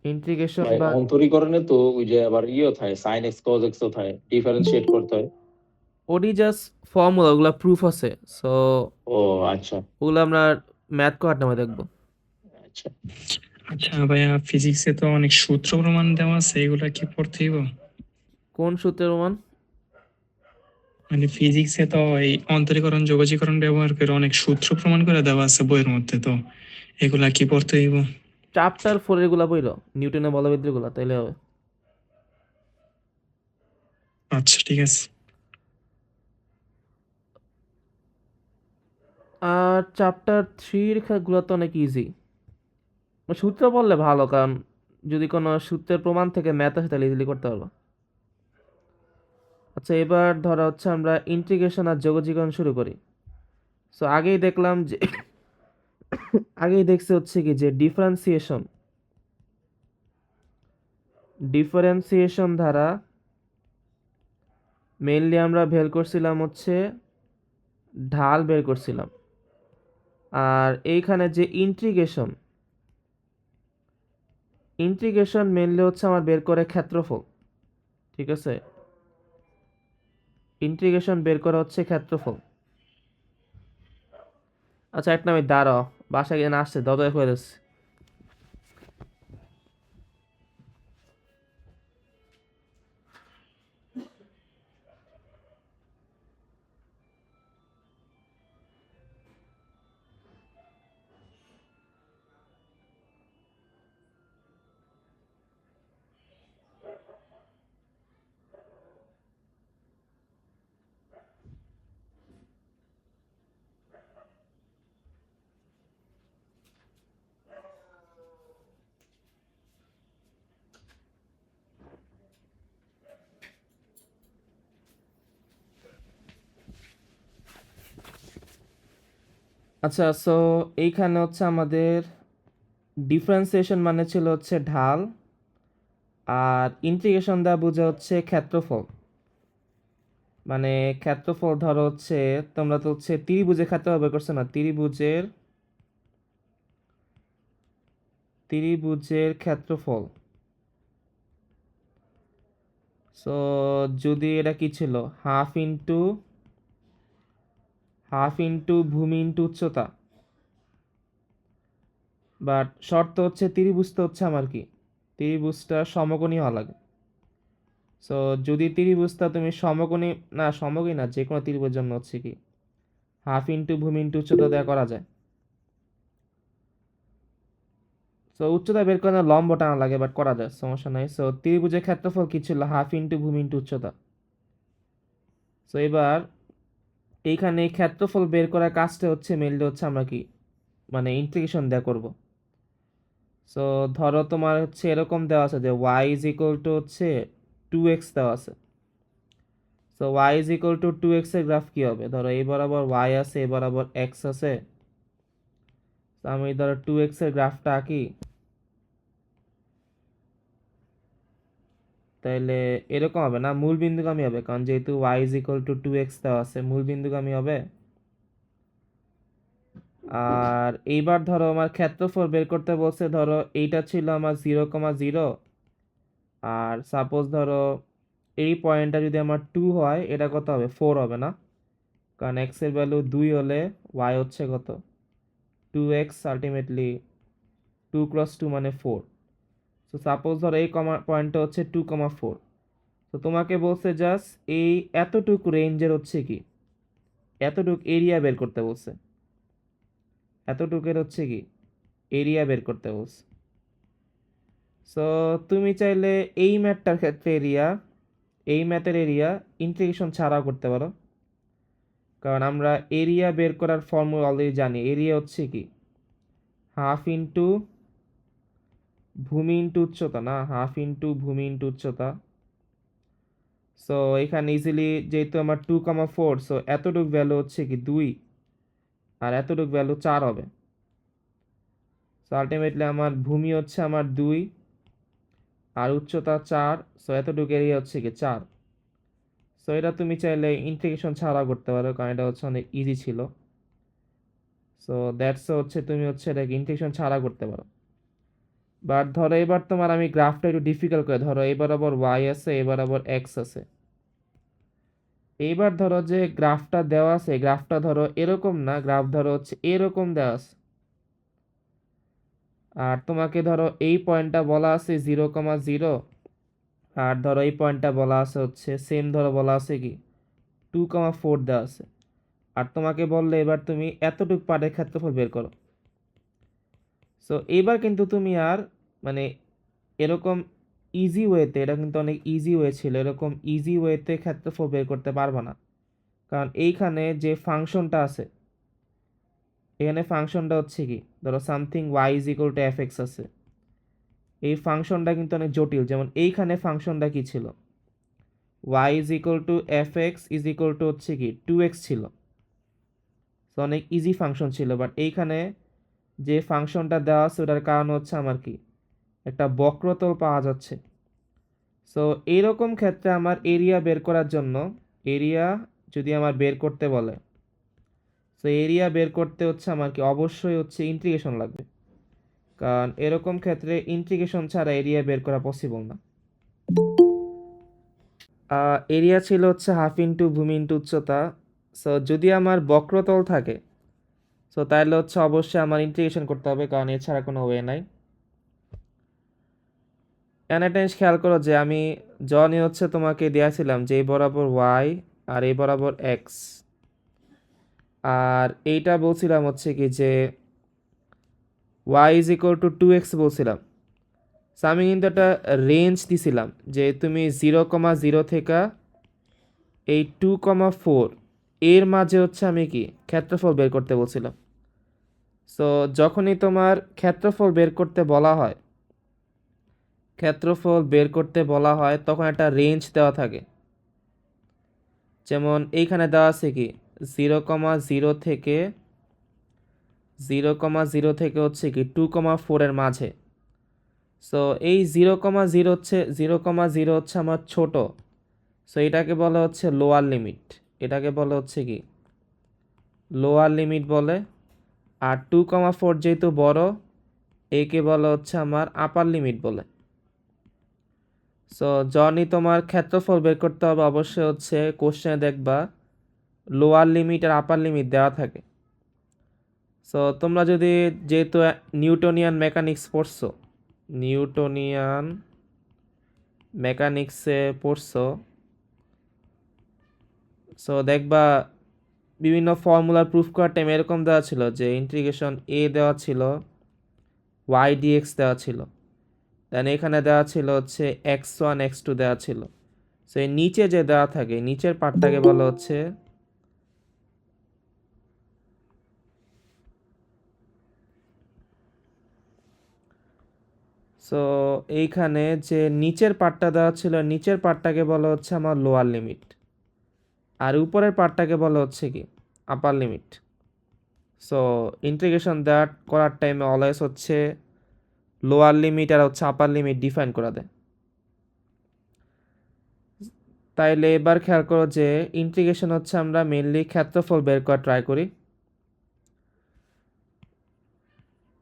ইন্টিগ্রেশন ভাই বা অন্তরীকরণে তো ওই যে আবার ইয়ে থাকে, সাইন এক্স কজ এক্স ও থাকে, ডিফারেন্সিয়েট করতে হয়। ওডি জাস্ট ফর্মুলা, ওগুলা প্রুফ আছে, সো ও আচ্ছা ওগুলো আমরা ম্যাথ করার নামে দেখবো। আচ্ছা। আচ্ছা ভাইয়া, ফিজিক্সে তো অনেক সূত্র প্রমাণ দেওয়া আছে, এগুলা কি পড়তে হইব? কোন সূত্রের প্রমাণ? মানে ফিজিক্সে তো এই অন্তরীকরণ যোগজীকরণ ব্যবহার করে অনেক সূত্র প্রমাণ করে দেওয়া আছে বইয়ের মধ্যে, তো এগুলা কি পড়তে হইব? চ্যাপ্টার 4 এর গুলা বইলো, নিউটনের বলবিদ্যা গুলা, তাইলে হবে। আচ্ছা ঠিক আছে। আর চ্যাপ্টার 3 গুলো তো অনেক ইজি, সূত্র বললে ভালো, কারণ যদি কোনো সূত্রের প্রমাণ থেকে ম্যাথ আসে তাহলে ইজিলি করতে পারবো। আচ্ছা, এবার ধরা হচ্ছে আমরা ইন্টিগ্রেশন আর যোগজীকরণ শুরু করি। সো আগেই দেখলাম যে আগেই দেখছি হচ্ছে কি যে ডিফারেন্সিয়েশন দ্বারা মেইনলি আমরা বের করছিলাম হচ্ছে ঢাল বের করছিলাম। আর এইখানে যে ইন্টিগ্রেশন মেইনলি হচ্ছে আমার বের করে ক্ষেত্রফল, ঠিক আছে? ইন্টিগ্রেশন বের করা হচ্ছে ক্ষেত্রফল। আচ্ছা, একটা আমি দাঁড়াও, বাসায় গিয়ে না আসছে দরজা খুলে দিচ্ছি। আচ্ছা, সো এইখানে হচ্ছে আমাদের ডিফারেন্সিয়েশন মানে ছিল হচ্ছে ঢাল, আর ইন্টিগ্রেশন দ্বারা বোঝা হচ্ছে ক্ষেত্রফল। মানে ক্ষেত্রফল ধরো হচ্ছে, তোমরা তো হচ্ছে ত্রিভুজের ক্ষেত্রফল বের করছো না, ত্রিভুজের ক্ষেত্রফল। সো যদি এটা কি ছিল, হাফ ইন্টু ভূমি ইন্টু উচ্চতা, বাট শর্ত হচ্ছে ত্রিভুজটা হচ্ছে আমার কি, ত্রিভুজটা সমকোণী হওয়া লাগে। সো যদি ত্রিভুজটা তুমি সমকোণী না, যে কোনো ত্রিভুজের জন্য হচ্ছে কি হাফ ইন্টু ভূমি ইন্টু উচ্চতা দেওয়া করা যায়। সো উচ্চতা বের করে লম্ব টানা লাগে, বাট করা যায়, সমস্যা নাই। সো ত্রিভুজের ক্ষেত্রফল কি ছিল, হাফ ইন্টু ভূমি ইন্টু উচ্চতা। সো এবার এইখানে ক্ষেত্রফল বের করার কাজটা হচ্ছে মেইনলি হচ্ছে আমরা কি, মানে ইন্টিগ্রেশন দেওয়া করব। সো ধরো তোমার হচ্ছে এরকম দেওয়া আছে যে y ইজ ইকুয়াল টু হচ্ছে 2x দেওয়া আছে। So y is equal two 2x এর গ্রাফ কি হবে, ধরো এই বরাবর y আছে, এই বরাবর x আছে। তো আমি ধরো 2x এর গ্রাফটা আঁকি, তাইলে এরকম হবে না, মূল বিন্দুগামী হবে, কারণ যেহেতু y is equal two 2x দেওয়া আছে, মূল বিন্দুগামী হবে। আর এইবার ধরো আমার ক্ষেত্রফল বের করতে বলছে, ধরো এইটা ছিল আমার 0,0, আর সাপোজ ধরো এই পয়েন্টটা যদি আমার 2 হয়, এটা কত হবে, 4 হবে না, কারণ x এর ভ্যালু 2 হলে y হচ্ছে কত, 2x, আলটিমেটলি 2 × 2 মানে 4। তো সাপোজ ধরো এই পয়েন্টটা হচ্ছে 2,4। তো তোমাকে বলছে জাস্ট এই এতটুকু রেঞ্জের হচ্ছে কি, এতটুকু এরিয়া বের করতে বলছে, এতটুকের হচ্ছে কি এরিয়া বের করতে বলছে। সো তুমি চাইলে এই ম্যাথটার ক্ষেত্রে এই ম্যাথের এরিয়া ইন্টিগ্রেশন ছাড়াও করতে পারো, কারণ আমরা এরিয়া বের করার ফর্মুলা অলরেডি জানি। এরিয়া হচ্ছে কি হাফ ইন্টু ভূমি ইন্টু উচ্চতা, না, হাফ ইন্টু ভূমি ইন্টু উচ্চতা। সো এখানে ইজিলি যেহেতু আমার 2,4, সো এতটুক ভ্যালু হচ্ছে কি 2, আর এতটুক ভ্যালু 4 হবে। সো আলটিমেটলি আমার ভূমি হচ্ছে আমার 2 আর উচ্চতা 4, সো এতটুকু এরিয়া হচ্ছে কি 4। সো এটা তুমি চাইলে ইন্টিগ্রেশন ছাড়াও করতে পারো, কারণ এটা হচ্ছে অনেক ইজি ছিল। সো দ্যাটস হচ্ছে তুমি হচ্ছে এটাকে ইন্টিগ্রেশন ছাড়া করতে পারো। বাট ধরো এবার তোমার আমি গ্রাফটা একটু ডিফিকাল্ট করে, ধরো এবার আবার ওয়াই আছে, এবার আবার এক্স আছে। এইবার ধরো যে গ্রাফটা দেওয়া আছে, গ্রাফটা ধরো এরকম না, গ্রাফ ধরো হচ্ছে এরকম দেওয়া আছে, আর তোমাকে ধরো এই পয়েন্টটা বলা আছে 0,0, আর ধরো এই পয়েন্টটা বলা আছে হচ্ছে সেম, ধরো বলা আছে কি 2,4 দেওয়া আছে, আর তোমাকে বললে এবার তুমি এতটুক পার্টের ক্ষেত্রফল বের করো। সো এবার কিন্তু তুমি আর মানে এরকম ইজি ওয়েতে, এটা কিন্তু অনেক ইজি ওয়ে ছিল, এরকম ইজি ওয়েতে ক্ষেত্রফল বের করতে পারবে না, কারণ এইখানে যে ফাংশনটা আছে, এখানে ফাংশনটা হচ্ছে কি, ধরো something y is equal to f x আছে, এই ফাংশনটা কিন্তু অনেক জটিল। যেমন এইখানে ফাংশনটা কি ছিল, y is equal to f x is equal to হচ্ছে কি 2x ছিল, তো অনেক ইজি ফাংশন ছিল। বাট এইখানে যে ফাংশনটা দেওয়া আছে ওটার কারণ হচ্ছে আমার কি একটা বক্রতল পাওয়া যাচ্ছে। সো এইরকম ক্ষেত্রে আমার এরিয়া বের করার জন্য, এরিয়া যদি আমার বের করতে বলে, সো এরিয়া বের করতে হচ্ছে আমার কি অবশ্যই হচ্ছে ইন্টিগ্রেশন লাগবে, কারণ এরকম ক্ষেত্রে ইন্টিগ্রেশন ছাড়া এরিয়া বের করা পসিবল না। এরিয়া ছিল হচ্ছে হাফ ইন্টু ভূমি ইন্টু উচ্চতা। সো যদি আমার বক্রতল থাকে, সো তাহলে হচ্ছে অবশ্যই আমার ইন্টিগ্রেশন করতে হবে, কারণ এছাড়া কোনো ওয়ে নাই। এখানে একটা জিনিস খেয়াল করো যে আমি যখনই হচ্ছে তোমাকে দিয়েছিলাম যে এই বরাবর ওয়াই আর এই বরাবর এক্স, আর এইটা বলছিলাম হচ্ছে কি যে Y is equal two 2x বলছিলাম। সো আমি কিন্তু একটা রেঞ্জ দিছিলাম যে তুমি 0,0 থেকে এই 2,4 এর মাঝে হচ্ছে আমি কি ক্ষেত্রফল বের করতে বলছিলাম। সো যখনই তোমার ক্ষেত্রফল বের করতে বলা হয়, ক্ষেত্রফল বের করতে বলা হয় তখন একটা রেঞ্জ দেওয়া থাকে। যেমন এইখানে দেওয়া আছে কি 0,0 থেকে 0,0 থেকে হচ্ছে কি 2,4 এর মাঝে। সো এই 0,0 হচ্ছে 0,0 হচ্ছে আমার ছোট, সো এটাকে বলা হচ্ছে লোয়ার লিমিট, এটাকে বলা হচ্ছে কি লোয়ার লিমিট বলে। আর 2,4 যেহেতু বড়, একে বলা হচ্ছে আমার আপার লিমিট বলে। সো যখনই তোমার ক্ষেত্রফল বের করতে হবে অবশ্যই হচ্ছে কোশ্চেনে দেখবা লোয়ার লিমিট আর আপার লিমিট দেওয়া থাকে। সো তোমরা যদি যেহেতু নিউটনিয়ান মেকানিক্স পড়ছো, নিউটনিয়ান মেকানিক্সে পড়ছো, সো দেখবা বিভিন্ন ফর্মুলার প্রুফ করার টাইম এরকম দেওয়া ছিল যে ইন্টিগ্রেশন এ দেওয়া ছিল, ওয়াই ডিএক্স দেওয়া ছিল, দেন এখানে দেওয়া ছিল হচ্ছে x1 x2 দেওয়া ছিল। সো এই নিচে যে দেওয়া থাকে নিচের পার্টটাকে বলা হচ্ছে সো এইখানে যে নিচের পার্টটা দেওয়া ছিল নিচের পার্টটাকে বলা হচ্ছে আমার লোয়ার লিমিট, আর উপরের পার্টটাকে বলা হচ্ছে কি আপার লিমিট। সো ইন্টিগ্রেশন দেওয়া করার টাইমে অলওয়েজ হচ্ছে লোয়ার লিমিট আর হচ্ছে আপার লিমিট ডিফাইন করা দেয়। তাইলে এবার খেয়াল করো যে ইন্টিগ্রেশন হচ্ছে আমরা মেইনলি ক্ষেত্রফল বের করা ট্রাই করি।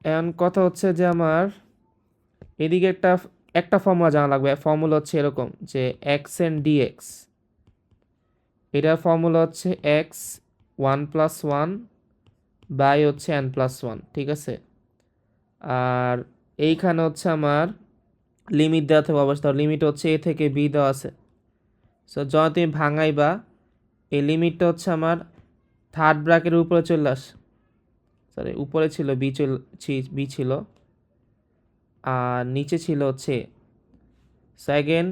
এখন কথা হচ্ছে যে আমার এদিকে একটা ফর্মুলা জানা লাগবে। ফর্মুলা হচ্ছে এরকম যে এক্স এন ডিএক্স, এটার ফর্মুলা হচ্ছে এক্স 1+1 বাই হচ্ছে n+1, ঠিক আছে। আর এইখানে হচ্ছে আমার লিমিট দেওয়া থাকবে অবস্থা, লিমিট হচ্ছে এ থেকে বি দেওয়া আছে। সো যখন তুমি ভাঙাইবা এই লিমিটটা হচ্ছে আমার থার্ড ব্র্যাকেটের উপরে চলে আস, সরি উপরে ছিল বি ছিল আর নিচে ছিল হচ্ছে। সেকেন্ড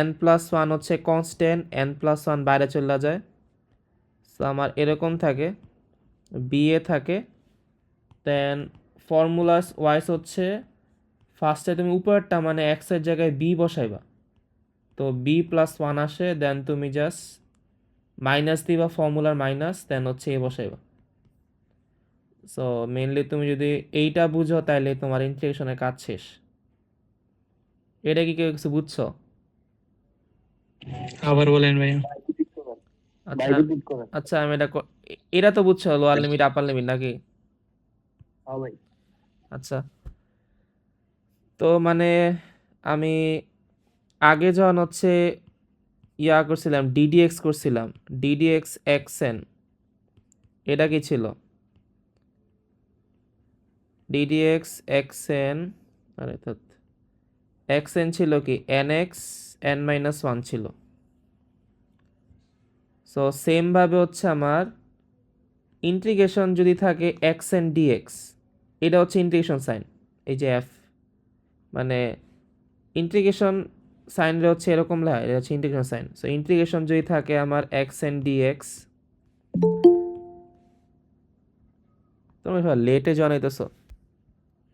n+1 হচ্ছে কনস্ট্যান্ট, n+1 বাইরে চলে যায়। সো আমার এরকম থাকে, বি এ থাকে। দেন ফর্মুলা ওয়াইজ হচ্ছে ফার্স্টে তুমি উপরেরটা মানে এক্সের জায়গায় বি বসাইবা, তো b+1 আসে, দেন তুমি জাস্ট মাইনাস দিবা, ফর্মুলার মাইনাস, দেন হচ্ছে এ বসাইবা। সো মেইনলি তুমি যদি এইটা বুঝো তাহলে তোমার ইন্টিগ্রেশনের কাজ শেষ। এটা কি কেউ কিছু বুঝছো? আবার বলেন ভাইয়া। আচ্ছা আচ্ছা আমি এটা তো বুঝছো লোয়ার লিমিট আপার লিমিট নাকি? আচ্ছা তো মানে আমি আগে যখন হচ্ছে ইয়া করছিলাম ডিডিএক্স করছিলাম, ডিডিএক্স এক্সএন, এটা কি ছিল? ডিডিএক্স এক্সএন, আরে এক্সএন ছিল কি এনএক্স n-1 ছিল। সো সেম ভাবে হচ্ছে আমার ইন্টিগ্রেশন যদি থাকে এক্স এন ডিএক্স, এটা হচ্ছে ইন্টিগ্রেশন সাইন, এই যে এফ, মানে ইন্টিগ্রেশন সাইনটা হচ্ছে এরকম লেখা, এটা হচ্ছে ইন্টিগ্রেশন সাইন। সো ইন্টিগ্রেশন যদি থাকে আমার এক্স এন ডিএক্স, তুমি লেটে জানাইতেছ,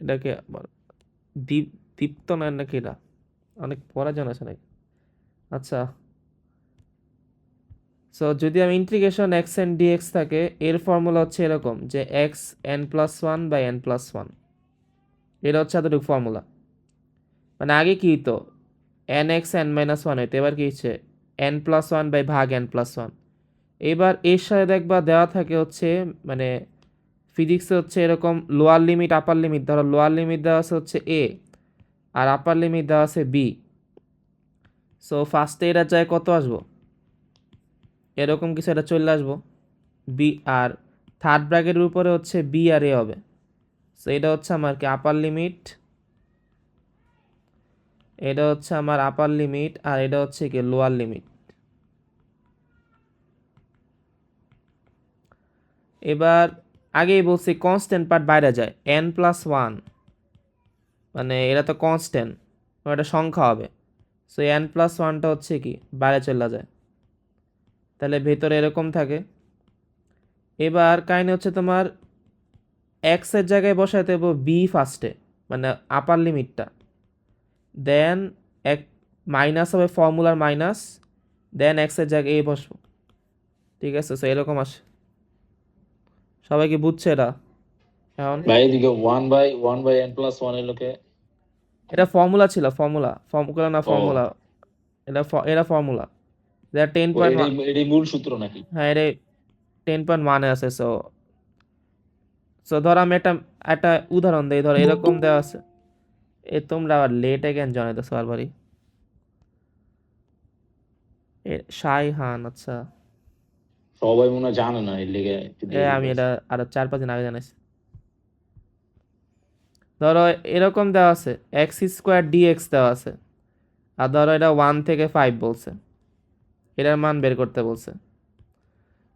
এটাকে দীপ্ত না নাকি? এটা অনেক পড়া জানাছে নাকি? আচ্ছা, সো যদি আমি ইন্টিগ্রেশন এক্স এন ডিএক্স থাকে, এর ফর্মুলা হচ্ছে এরকম যে এক্স n+1 বাই n+1, এটা হচ্ছে এতটুকু ফর্মুলা। মানে আগে কি হইতো nx n-1 হইতো, এবার কি হচ্ছে n+1 বাই ভাগ n+1। এবার এর সাথে দেখবা দেওয়া থাকে হচ্ছে মানে ফিজিক্সে হচ্ছে এরকম লোয়ার লিমিট আপার লিমিট, ধরো লোয়ার লিমিট দেওয়া আছে হচ্ছে এ আর আপার লিমিট দেওয়া আছে বি। সো ফার্স্টে এটা চাই কত আসবো, এরকম কিছু এটা চলে আসবো বি, আর থার্ড ব্র্যাকেটের উপরে হচ্ছে বি আর এ হবে। সো এটা হচ্ছে আমার কি আপার লিমিট, এটা হচ্ছে আমার আপার লিমিট, আর এটা হচ্ছে কি লোয়ার লিমিট। এবার আগেই বলছি কনস্ট্যান্ট পার্ট বাইরে যায়, n+1 মানে এটা তো কনস্ট্যান্ট, এটা সংখ্যা হবে। সো n+1টা হচ্ছে কি বাইরে চলে যায়, তাহলে ভেতরে এরকম থাকে। এবার কাহিনী হচ্ছে তোমার এক্স এর জায়গায় বসাতে দেবো বি ফার্স্টে, মানে আপার লিমিটটা, দেন এক মাইনাস হবে ফর্মুলার মাইনাস, দেন এক্স এর জায়গায় এ বসবো। ঠিক আছে, সো এরকম আসে। সবাই কি বুঝছে এটা এখন? ভাই এদিকে 1/1 n+1 এর লোকে এটা ফর্মুলা ছিল, ফর্মুলা না ও ফর্মুলা, এটা ফর্মুলা, এটা 10.1, এটাই মূল সূত্র নাকি? হ্যাঁ এটা 10.1 আছে। সো সো ধর আমি একটা উদাহরণ দিই, ধর এরকম দেওয়া আছে, তোমরা আবার লেট এগেন জানাইতেছো বারবারই। শাইহান, আচ্ছা সবাই মনে হয় জানে না, এর লেগে একটু দেরি আমি করছে। এটা আরো 4-5 দিন আগে জানাইছি। ধরো এরকম দেওয়া আছে x² dx দেওয়া আছে, আর ধরো এটা 1 থেকে 5 বলছে, এটার মান বের করতে বলছে।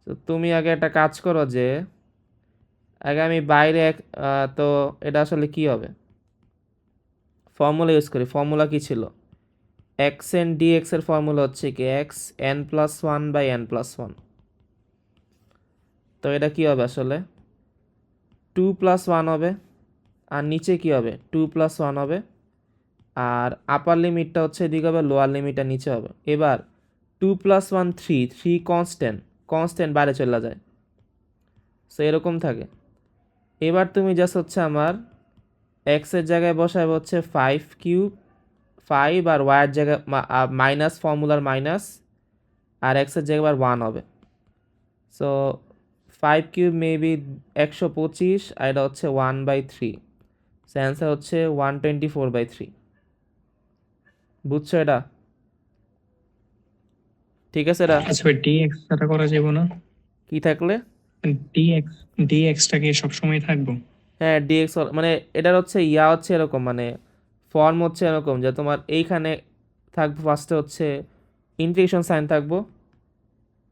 তো তুমি আগে একটা কাজ করো যে আগে আমি বাইরে তো এটা আসলে কি হবে, ফর্মুলা ইউজ করি। ফর্মুলা কি ছিল, এক্স এন ডিএক্স এর ফর্মুলা হচ্ছে কি এক্স n+1 বাই n+1। তো এটা কি হবে আসলে 2+1 হবে, আর নিচে কি হবে 2+1 হবে, আর আপার লিমিটটা হচ্ছে এদিকে হবে, লোয়ার লিমিটটা নিচে হবে। এবার 2+1 3 কনস্ট্যান্ট বাইরে চলে যায়, সো এরকম থাকে। এবার তুমি জাস্ট হচ্ছে আমার এক্স এর জায়গায় বসাবে হচ্ছে 5 আর ওয়াই এর জায়গায় মাইনাস ফর্মুলার মাইনাস, আর এক্স এর জায়গায় 1 হবে। সো 5³ মেবি 125, আর এটা হচ্ছে 1/3, সো অ্যান্সার হচ্ছে 124/3। বুঝছো এটা? ঠিক আছে এটা আচ্ছা ভাই ডিএক্স টা করা যাবে না? কি থাকলে? ডিএক্সটা কি সবসময় থাকবো? হ্যাঁ ডিএক্স মানে এটার হচ্ছে ইয়া হচ্ছে এরকম, মানে ফর্ম হচ্ছে এরকম যে তোমার এইখানে থাকবো ফার্স্টে হচ্ছে ইন্টিগ্রেশন সাইন থাকবো,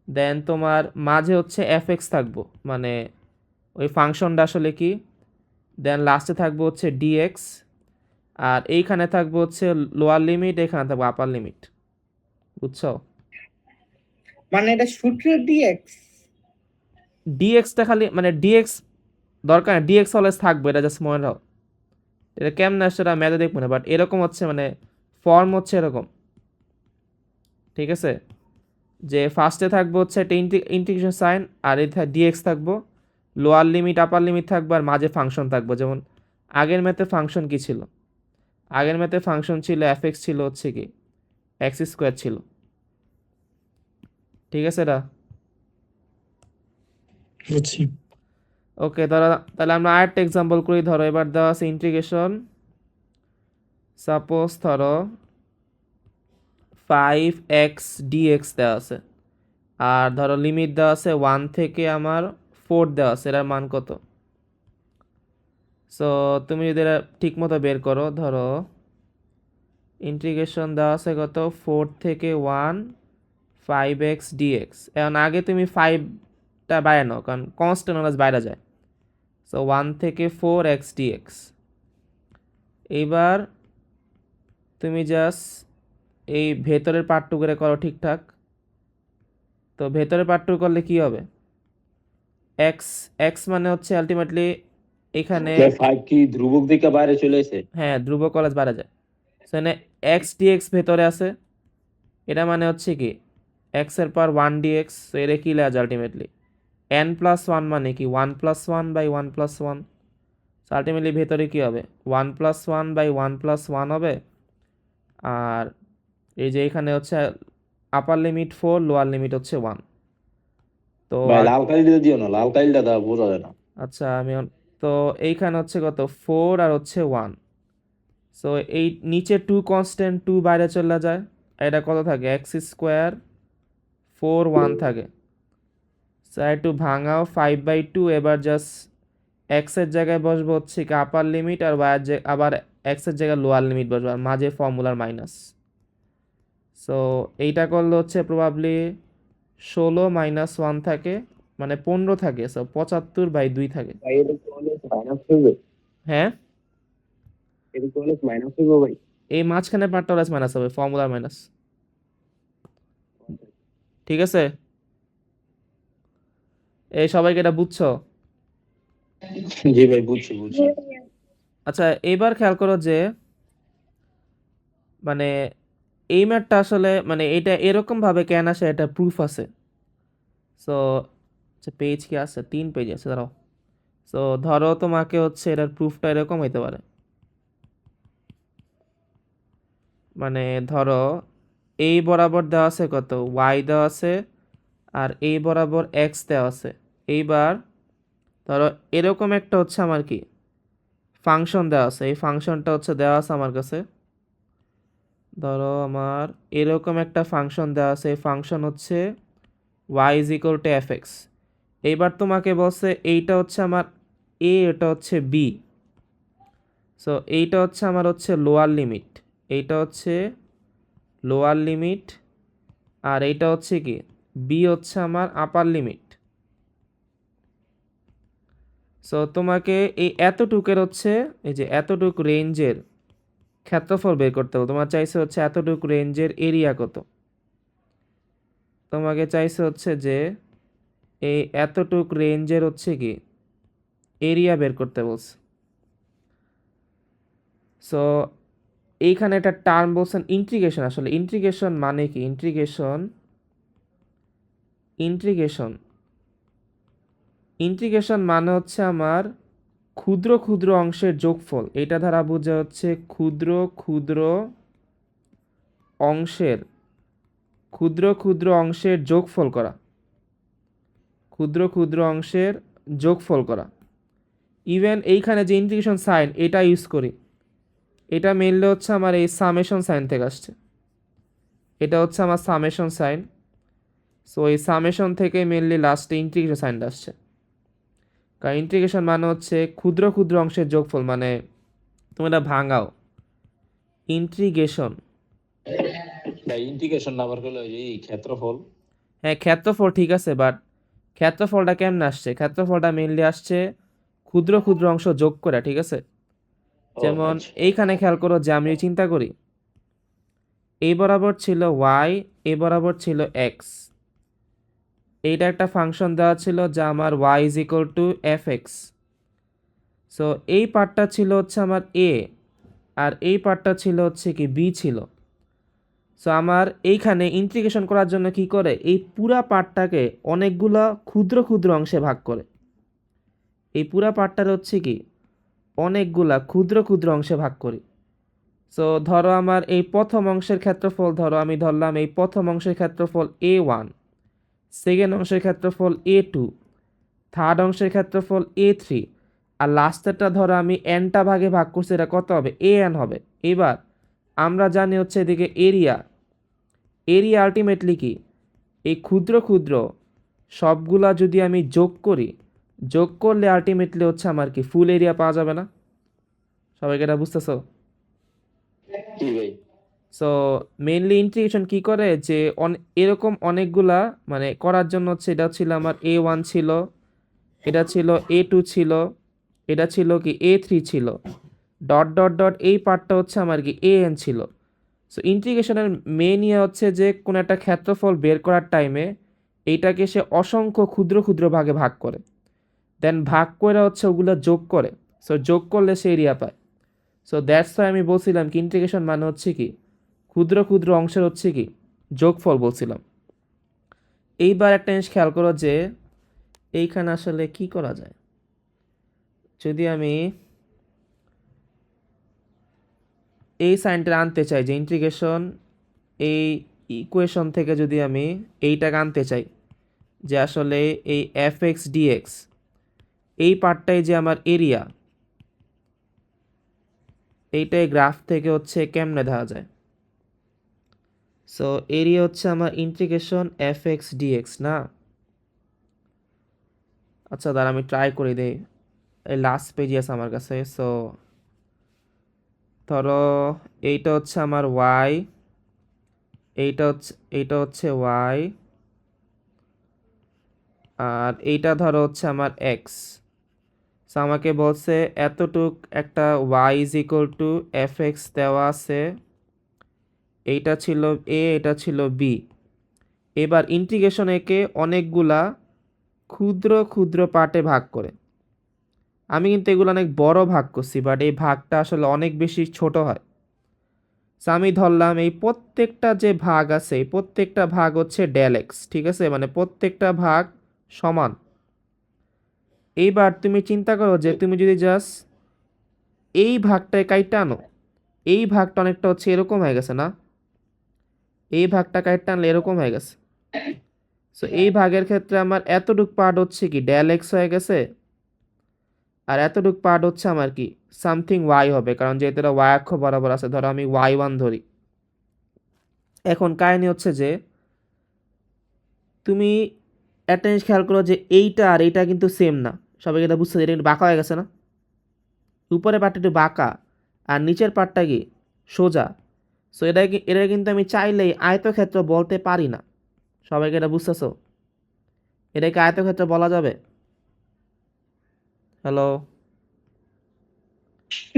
দেন তোমার মাঝে হচ্ছে এফএক্স থাকবো, মানে ওই ফাংশনটা আসলে কি, দেন লাস্টে থাকবো হচ্ছে ডিএক্স, আর এইখানে থাকবো হচ্ছে লোয়ার লিমিট, এখানে থাকবো আপার লিমিট। বুঝছো? মানে এটা সূত্র ডিএক্স। ডিএক্সটা খালি মানে ডিএক্স দরকার না, ডিএক্স অলওয়েজ থাকবে, এটা জাস্ট মনে রাখো। এটা কেমন আসছে এটা ম্যাথে দেখবো না, বাট এরকম হচ্ছে মানে ফর্ম হচ্ছে এরকম। ঠিক আছে, যে ফার্স্টে থাকবো হচ্ছে একটা ইন্টিগ্রেশন সাইন, আর এই ডিএক্স থাকবো, লোয়ার লিমিট আপার লিমিট থাকবে, আর মাঝে ফাংশন থাকবো। যেমন আগের ম্যাথে ফাংশন কি ছিল, আগের ম্যাথে ফাংশন ছিল এফএক্স ছিল হচ্ছে কি x² ছিল। ঠিক আছে এটা? বুঝছি। ওকে, তাহলে আমরা আরেকটা এক্সাম্পল করি। ধরো এবার দেওয়া আছে ইন্টিগ্রেশন সাপোজ ধরো 5x dx দেওয়া আছে, আর ধরো লিমিট দেওয়া আছে 1 থেকে আমার 4 দেওয়া আছে, এটার মান কত? সো তুমি যদি এটা ঠিক মতো বের করো, ধরো ইন্টিগ্রেশন দেওয়া আছে কত, 4 থেকে 1 5x dx। এখন আগে তুমি 5টা বাইরে নাও, কারণ কনস্ট্যান্ট অলওয়েজ বাইরে যায়। সো 1 থেকে 4x dx। এইবার তুমি জাস্ট এই ভেতরের পার্টটুকু করো ঠিকঠাক। তো ভেতরের পার্টটুকু করলে কি হবে? x মানে হচ্ছে আলটিমেটলি এখানে, 5 কি ধ্রুবক দিকে বাইরে চলে এসে? হ্যাঁ ধ্রুবক কলেজ বাইরে যায়। সেখানে x dx ভেতরে আছে, এটা মানে হচ্ছে কি x এর পাওয়ার 1 dx। তো এটা কি লেখা যায় আলটিমেটলি n+1 মানে কি 1+1/1+1। সো আলটিমেটলি ভেতরে কি হবে 1+1/1+1 হবে। আর এই যে এখানে হচ্ছে আপার লিমিট 4, লোয়ার লিমিট হচ্ছে 1। তো ভাই লাল কালিটা দিও না, লাল কালিটা দা বোঝা যায় না। আচ্ছা তো এইখানে হচ্ছে কত 4 আর হচ্ছে 1। সো এই নিচে 2 কনস্ট্যান্ট, 2 বাইরে চলে যায়, এটা কত থাকে x² 4 1 থাকে। সো একটু ভাঙাও 5/2। এবার জাস্ট x এর জায়গায় বসবো হচ্ছে কি আপার লিমিট, আর y এর আবার x এর জায়গায় লোয়ার লিমিট বসবো, আর মাঝে ফর্মুলার মাইনাস। সো এইটা করলে হচ্ছে প্রবাবলি 16 - 1 থাকে, মানে 15 থাকে। সো 75/2 থাকে। ভাই এটা কি অলওয়েজ মাইনাস হবে? হ্যাঁ, এটা কি অলওয়েজ মাইনাস হবে ভাই? এই মাঝখানে পার্টটা অলওয়েজ মাইনাস হবে, ফর্মুলার মাইনাস। ঠিক আছে, এই সবাইকে এটা বুঝছো? জি ভাই বুঝছি বুঝছি। আচ্ছা এবার খেয়াল করো যে মানে এই ম্যাথটা আসলে মানে এটা এরকম ভাবে কেন আসে, এটা প্রুফ আছে। সো আচ্ছা পেজ কি আছে? 3 পেজ আছে, দাঁড়াও। সো ধরো তোমাকে হচ্ছে এটার প্রুফটা এরকম হইতে পারে, মানে ধরো এই বরাবর দেওয়া আছে কত y দেওয়া আছে, আর এই বরাবর x দেওয়া আছে। এইবার ধরো এরকম একটা হচ্ছে আমার কি ফাংশন দেওয়া আছে, এই ফাংশনটা হচ্ছে দেওয়া আছে আমার কাছে। ধরো আমার এরকম একটা ফাংশন দেওয়া আছে, এই ফাংশন হচ্ছে y = fx। এইবার তোমাকে বলছে এইটা হচ্ছে আমার a, এটা হচ্ছে b। সো এইটা হচ্ছে আমার হচ্ছে লোয়ার লিমিট, এইটা হচ্ছে লোয়ার লিমিট, আর এইটা হচ্ছে কি b হচ্ছে আমার আপার লিমিট। সো তোমাকে এই এতটুকের হচ্ছে এই যে এতটুকু রেঞ্জের ক্ষেত্রফল বের করতে হবে। তোমার চাইছে হচ্ছে এতটুকু রেঞ্জের এরিয়া কত, তোমাকে চাইছে হচ্ছে যে এই এতটুক রেঞ্জের হচ্ছে কি এরিয়া বের করতে বলছে। সো এইখানে একটা টার্ম বলছেন ইন্টিগ্রেশন। আসলে ইন্টিগ্রেশন মানে কি? ইন্টিগ্রেশন মানে হচ্ছে আমার ক্ষুদ্র ক্ষুদ্র অংশের যোগফল। এটা দ্বারা বোঝা হচ্ছে ক্ষুদ্র ক্ষুদ্র অংশের যোগফল করা, ক্ষুদ্র ক্ষুদ্র অংশের যোগফল করা। ইভেন এইখানে যে ইন্টিগ্রেশন সাইন এটা ইউজ করি, এটা মেনলি হচ্ছে আমার এই সামেশন সাইন থেকে আসছে। এটা হচ্ছে আমার সামেশন সাইন। সো এই সামেশন থেকে মেনলি লাস্টে ইন্টিগ্রেশন সাইনটা আসছে। কারণ ইন্টিগ্রেশন মানে হচ্ছে ক্ষুদ্র ক্ষুদ্র অংশের যোগফল, মানে তুমি এটা ভাঙাও ইন্টিগ্রেশন। ভাই ইন্টিগ্রেশন না আবার হলো এই ক্ষেত্রফল। হ্যাঁ ক্ষেত্রফল ঠিক আছে, বাট ক্ষেত্রফলটা কেমন আসছে? ক্ষেত্রফলটা মেনলি আসছে ক্ষুদ্র ক্ষুদ্র অংশ যোগ করে, ঠিক আছে? যেমন এইখানে খেয়াল করো যে আমি চিন্তা করি এই বরাবর ছিল y, এই বরাবর ছিল x। এইটা একটা ফাংশন দেওয়া ছিল যা আমার y = fx। সো এই পার্টটা ছিল হচ্ছে আমার a, আর এই পার্টটা ছিল হচ্ছে কি b ছিল। সো আমার এইখানে ইন্টিগ্রেশন করার জন্য কি করে, এই পুরা পার্টটাকে অনেকগুলো ক্ষুদ্র ক্ষুদ্র অংশে ভাগ করে। এই পুরা পার্টটার হচ্ছে কি অনেকগুলা ক্ষুদ্র ক্ষুদ্র অংশে ভাগ করি। সো ধরো আমার এই প্রথম অংশের ক্ষেত্রফল, ধরো আমি ধরলাম এই প্রথম অংশের ক্ষেত্রফল a1, সেকেন্ড অংশের ক্ষেত্রফল a2, থার্ড অংশের ক্ষেত্রফল a3, আর লাস্টেরটা ধরো আমি nটা ভাগে ভাগ করছি, এটা কত হবে? an হবে। এবার আমরা জানি হচ্ছে এদিকে এরিয়া আলটিমেটলি কি এই ক্ষুদ্র ক্ষুদ্র সবগুলা যদি আমি যোগ করলে আলটিমেটলি হচ্ছে আমার কি ফুল এরিয়া পাওয়া যাবে না? সবাইকে এটা বুঝতেছো? জি ভাই। সো মেইনলি ইন্টিগ্রেশন কি করে যে এরকম অনেকগুলা মানে করার জন্য হচ্ছে এটা ছিল আমার A1 ছিল, এটা ছিল A2 ছিল, এটা ছিল কি A3 ছিল, ডট ডট ডট এই পার্টটা হচ্ছে আমার কি AN ছিল। সো ইন্টিগ্রেশনের মেইন ইয়ে হচ্ছে যে কোনো একটা ক্ষেত্রফল বের করার টাইমে এইটাকে সে অসংখ্য ক্ষুদ্র ক্ষুদ্র ভাগে ভাগ করে, দেন ভাগ করে হচ্ছে ওগুলো যোগ করে। সো যোগ করলে সে এরিয়া পায়। সো দ্যাটস ওয়াই আমি বলছিলাম কি ইন্টিগ্রেশন মানে হচ্ছে কি ক্ষুদ্র ক্ষুদ্র অংশের হচ্ছে কি যোগফল বলছিলাম। এইবার একটা জিনিস খেয়াল করো যে এইখানে আসলে কি করা যায়। যদি আমি এই সাইনটা আনতে চাই যে ইন্টিগ্রেশন এই ইকুয়েশন থেকে যদি আমি এইটাকে আনতে চাই যে আসলে এই fx dx এই পার্টটাই যে আমার এরিয়া, এইটাই গ্রাফ থেকে হচ্ছে কেমনে দেখা যায়। সো এরিয়া হচ্ছে আমার ইন্টিগ্রেশন fx dx না? আচ্ছা দাঁড়া আমি ট্রাই করে দিই, এই লাস্ট পেজে আছে আমার কাছে। সো ধরো এইটা হচ্ছে আমার y, এইটা হচ্ছে y, আর এইটা ধরো হচ্ছে আমার x। সো আমাকে বলছে এতটুক একটা y is equal two fx দেওয়া আছে, এইটা ছিল a, এটা ছিল b। এবার ইন্টিগ্রেশন একে অনেকগুলা ক্ষুদ্র ক্ষুদ্র পার্টে ভাগ করে। আমি কিন্তু এগুলো অনেক বড় ভাগ করছি, বাট এই ভাগটা আসলে অনেক বেশি ছোট হয়। সো আমি ধরলাম এই প্রত্যেকটা যে ভাগ আছে এই প্রত্যেকটা ভাগ হচ্ছে ডেল এক্স, ঠিক আছে, মানে প্রত্যেকটা ভাগ সমান। এইবার তুমি চিন্তা করো যে তুমি যদি জাস্ট এই ভাগটায় কাইটা আনো, এই ভাগটা অনেকটা হচ্ছে এরকম হয়ে গেছে না? এই ভাগটা কাইটা আনলে এরকম হয়ে গেছে। সো এই ভাগের ক্ষেত্রে আমার এতটুক পার্ট হচ্ছে কি ডেল এক্স হয়ে গেছে, আর এতটুক পার্ট হচ্ছে আমার কি সামথিং ওয়াই হবে, কারণ যেহেতু এটা ওয়াই অক্ষ বরাবর আছে। ধরো আমি y1 ধরি। এখন কাহিনী হচ্ছে যে তুমি একটা জিনিস খেয়াল করো যে এইটা আর এইটা কিন্তু সেম না। সবাই এটা বুঝতে, এটা কিন্তু বাঁকা হয়ে গেছে না? উপরের পার্টটা একটু বাঁকা আর নিচের পার্টটা কি সোজা। সো এটা কিন্তু আমি চাইলেই আয়তক্ষেত্র বলতে পারি না। সবাইকে এটা বুঝতেছো? এটাকে আয়তক্ষেত্র বলা যাবে? হ্যালো?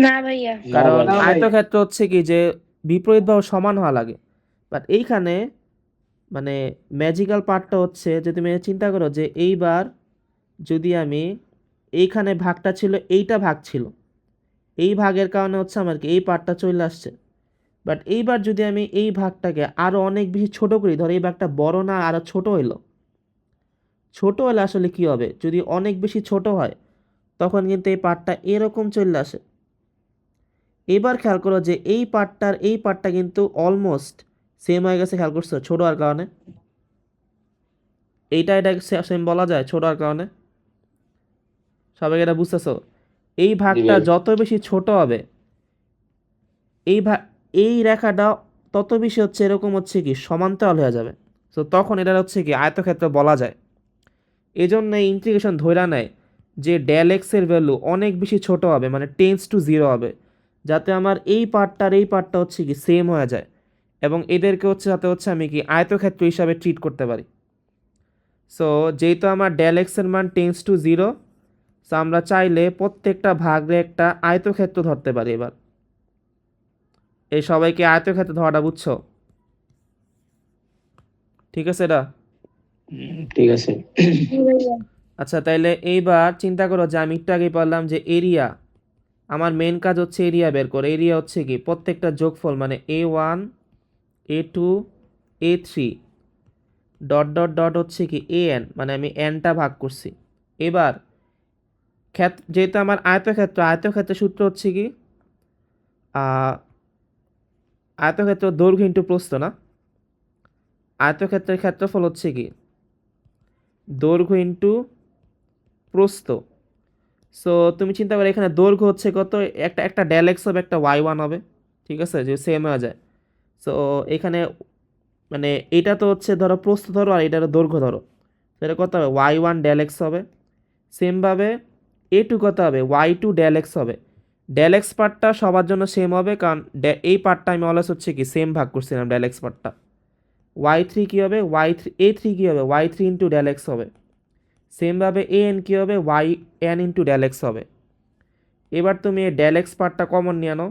না ভাইয়া। কারণ না ভাই। আয়তক্ষেত্র হচ্ছে কি যে বিপরীতভাবে সমান হওয়া লাগে। বাট এইখানে মানে ম্যাজিক্যাল পার্টটা হচ্ছে যে তুমি চিন্তা করো যে এইবার যদি আমি এইখানে ভাগটা ছিল, এইটা ভাগ ছিল, এই ভাগের কারণে হচ্ছে আমার কি এই পার্টটা চলে আসছে। বাট এইবার যদি আমি এই ভাগটাকে আরও অনেক বেশি ছোট করি, ধরো এই ভাগটা বড় না আরও ছোট হইলো, ছোট হলে আসলে কি হবে, যদি অনেক বেশি ছোট হয় তখন কিন্তু এই পার্টটা এরকম চলে আসে। এবার খেয়াল করো যে এই পার্টটা কিন্তু অলমোস্ট সেম হয়ে গেছে। খেয়াল করছো ছোট হওয়ার কারণে? এটা সেম বলা যায় ছোট হওয়ার কারণে? সবাই এটা বুঝতেছো? এই ভাগটা ভাই। যত বেশি ছোট হবে এই এই রেখাটা তত বেশি হচ্ছে এরকম হচ্ছে কি সমান্তরাল হয়ে যাবে। তো তখন এটা হচ্ছে কি আয়তক্ষেত্র বলা যায়। এই জন্য এই ইন্টিগ্রেশন ধইরা নেয় যে ডেল এক্স এর ভ্যালু অনেক বেশি ছোট হবে, মানে টেন্স টু জিরো হবে, যাতে আমার এই পার্টটা হচ্ছে কি সেম হয়ে যায়, এবং এদেরকে হচ্ছে যাতে হচ্ছে আমি কি আয়তক্ষেত্র হিসাবে ট্রিট করতে পারি। সো যেহেতু আমার ডেল এক্স এর মান টেন্স টু জিরো, সো আমরা চাইলে প্রত্যেকটা ভাগে একটা আয়তক্ষেত্র ধরতে পারি। এবার এই সবাইকে আয়তক্ষেত্র ধরাটা বুঝছো? ঠিক আছে এটা? ঠিক আছে। আচ্ছা তাইলে এইবার চিন্তা করো যে আমি একটু আগেই বললাম যে এরিয়া, আমার মেন কাজ হচ্ছে এরিয়া বের করে। এরিয়া হচ্ছে কি প্রত্যেকটা যোগফল, মানে A1 A2 A3 dot dot dot হচ্ছে কি AN, মানে আমি এনটা ভাগ করছি। এবার যেহেতু আমার আয়তক্ষেত্রের সূত্র হচ্ছে কি আয়তক্ষেত্র দৈর্ঘ্য ইন্টু প্রস্থ না? আয়তক্ষেত্রের ক্ষেত্রফল হচ্ছে কি দৈর্ঘ্য ইন্টু প্রস্থ। সো তুমি চিন্তা করো এখানে দৈর্ঘ্য হচ্ছে কত, একটা ডেল এক্স হবে, একটা y1 হবে, ঠিক আছে, যে সেম হয়ে যায়। সো এখানে মানে এটা তো হচ্ছে ধরো প্রস্থ ধরো আর এটার দৈর্ঘ্য ধরো, সেটা কত হবে y1 ডেল এক্স হবে। সেমভাবে a2 কত হবে y2 ডেল এক্স হবে। ডেল এক্স পার্টটা সবার জন্য সেম হবে, কারণ এই পার্টটা আমি অলওয়েজ হচ্ছে কি সেম ভাগ করছিলাম ডেল এক্স পার্টটা। y3 কী হবে a3 কী হবে y3 ইন্টু ডেল এক্স হবে। সেমভাবে an কী হবে yn ইন্টু ডেল এক্স হবে। এবার তুমি এই ডেল এক্স পার্টটা কমন নিয়ে আনো,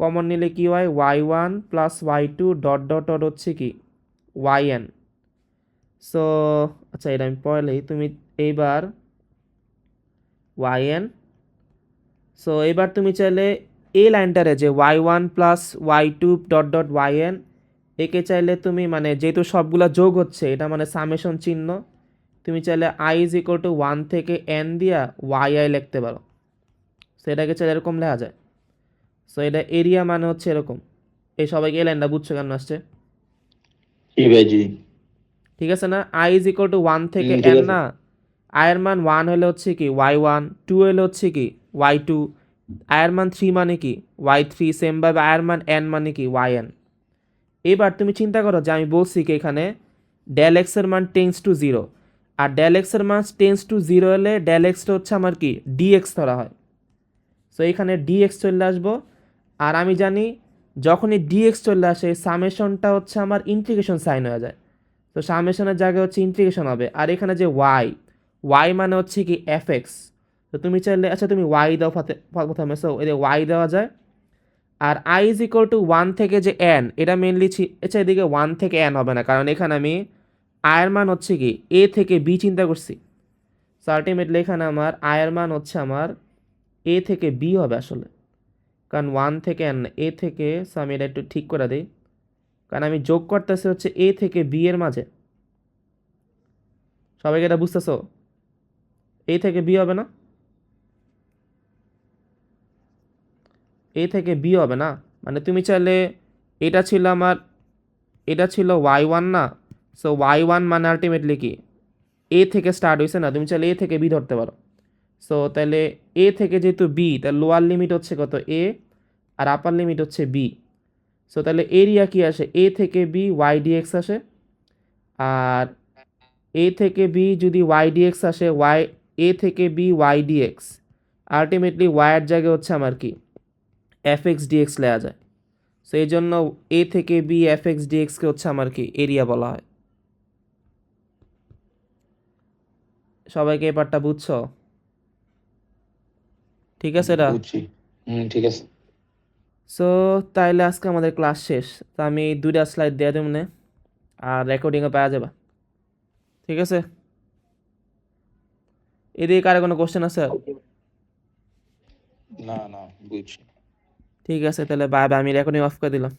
কমন নিলে কি হয় y1 plus y2 dot dot dot হচ্ছে কি yn। সো আচ্ছা এটা আমি পড়লেই তুমি এইবার yn। সো এবার তুমি চাইলে এই লাইনটারে যে y1 plus y2 dot dot yn, একে চাইলে তুমি মানে যেহেতু সবগুলা যোগ হচ্ছে এটা মানে সামেশন চিহ্ন, তুমি চাইলে i ইজ ইকুয়াল টু 1 থেকে n দিয়া yi লিখতে পারো। সো এটাকে চাইলে এরকম লেখা যায়। সো এটা এরিয়া মানে হচ্ছে এরকম। এই সবাইকে এই লাইনটা বুঝছো কেন আসছে? জি ভাই জি। ঠিক আছে না, i ইজ ইকুয়াল টু 1 থেকে ঠিক n আছে। না, i এর মান 1 হলে হচ্ছে কি y1, 2 হলে হচ্ছে কি y2, i এর মান 3 মানে কি y3, সেমভাবে i এর মান n মানে কি yn। এবার তুমি চিন্তা করো যে আমি বলছি কি এখানে ডেল এক্স এর মান টেন্স টু 0, আর ডেল এক্স এর মান টেন্স টু 0 হলে ডেল এক্সটা হচ্ছে আমার কি ডিএক্স ধরা হয়। সো এখানে ডিএক্স চলে আসবো, আর আমি জানি যখনই ডিএক্স চলে আসে সামেশনটা হচ্ছে আমার ইন্টিগ্রেশন সাইন হয়ে যায়। তো সামেশনের জায়গায় হচ্ছে ইন্টিগ্রেশন হবে। আর এখানে যে ওয়াই মানে হচ্ছে কি এফ এক্স। তো তুমি চাইলে আচ্ছা তুমি ওয়াই দাও প্রথমে, সো এদের ওয়াই দেওয়া যায়। আর i ইজ ইকুয়াল টু 1 থেকে যে n, এটা মেনলি আচ্ছা এদিকে 1 থেকে n হবে না, কারণ এখানে আমি i এর মান হচ্ছে কি a থেকে b চিন্তা করছি। সো আলটিমেটলি এখানে আমার i এর মান হচ্ছে আমার a থেকে b হবে আসলে, কারণ 1 থেকে n a থেকে। সো আমি এটা একটু ঠিক করে দিই, কারণ আমি যোগ করতেছি হচ্ছে a থেকে b এর মাঝে। সবাইকে এটা বুঝতেছো? a থেকে b হবে না, a থেকে b হবে না, মানে তুমি চাইলে এটা ছিল আমার, এটা ছিল y1 না। সো y1 মানে আলটিমেটলি কি a থেকে স্টার্ট হয়েছে না, তুমি চাইলে a থেকে b ধরতে পারো। সো তাহলে a থেকে যেহেতু b, তার লোয়ার লিমিট হচ্ছে কত a, আর আপার লিমিট হচ্ছে b। সো তাহলে এরিয়া কি আসে a থেকে b y dx আসে, আর a থেকে b যদি y dx আসে a থেকে b y dx, ultimately y এর জায়গায় হচ্ছে আমার কি fx dx লেয়া যায়। সো এই জন্য a থেকে b fx dx কে হচ্ছে আমার কি এরিয়া বলা হয়। সবাইকে এই পার্টটা বুঝছো? ঠিক আছে এটা? বুঝছি। ঠিক আছে। সো তাইলে আজকে আমাদের ক্লাস শেষ। তো আমি 2টা স্লাইড দেওয়া দেব না, আর রেকর্ডিংও পাওয়া যাবে। ঠিক আছে, এদিকে কারো কোনো কোশ্চেন আছে? না না বুঝছি। ঠিক আছে, তাহলে বাই বাই, আমি রেকর্ডিং অফ করে দিলাম।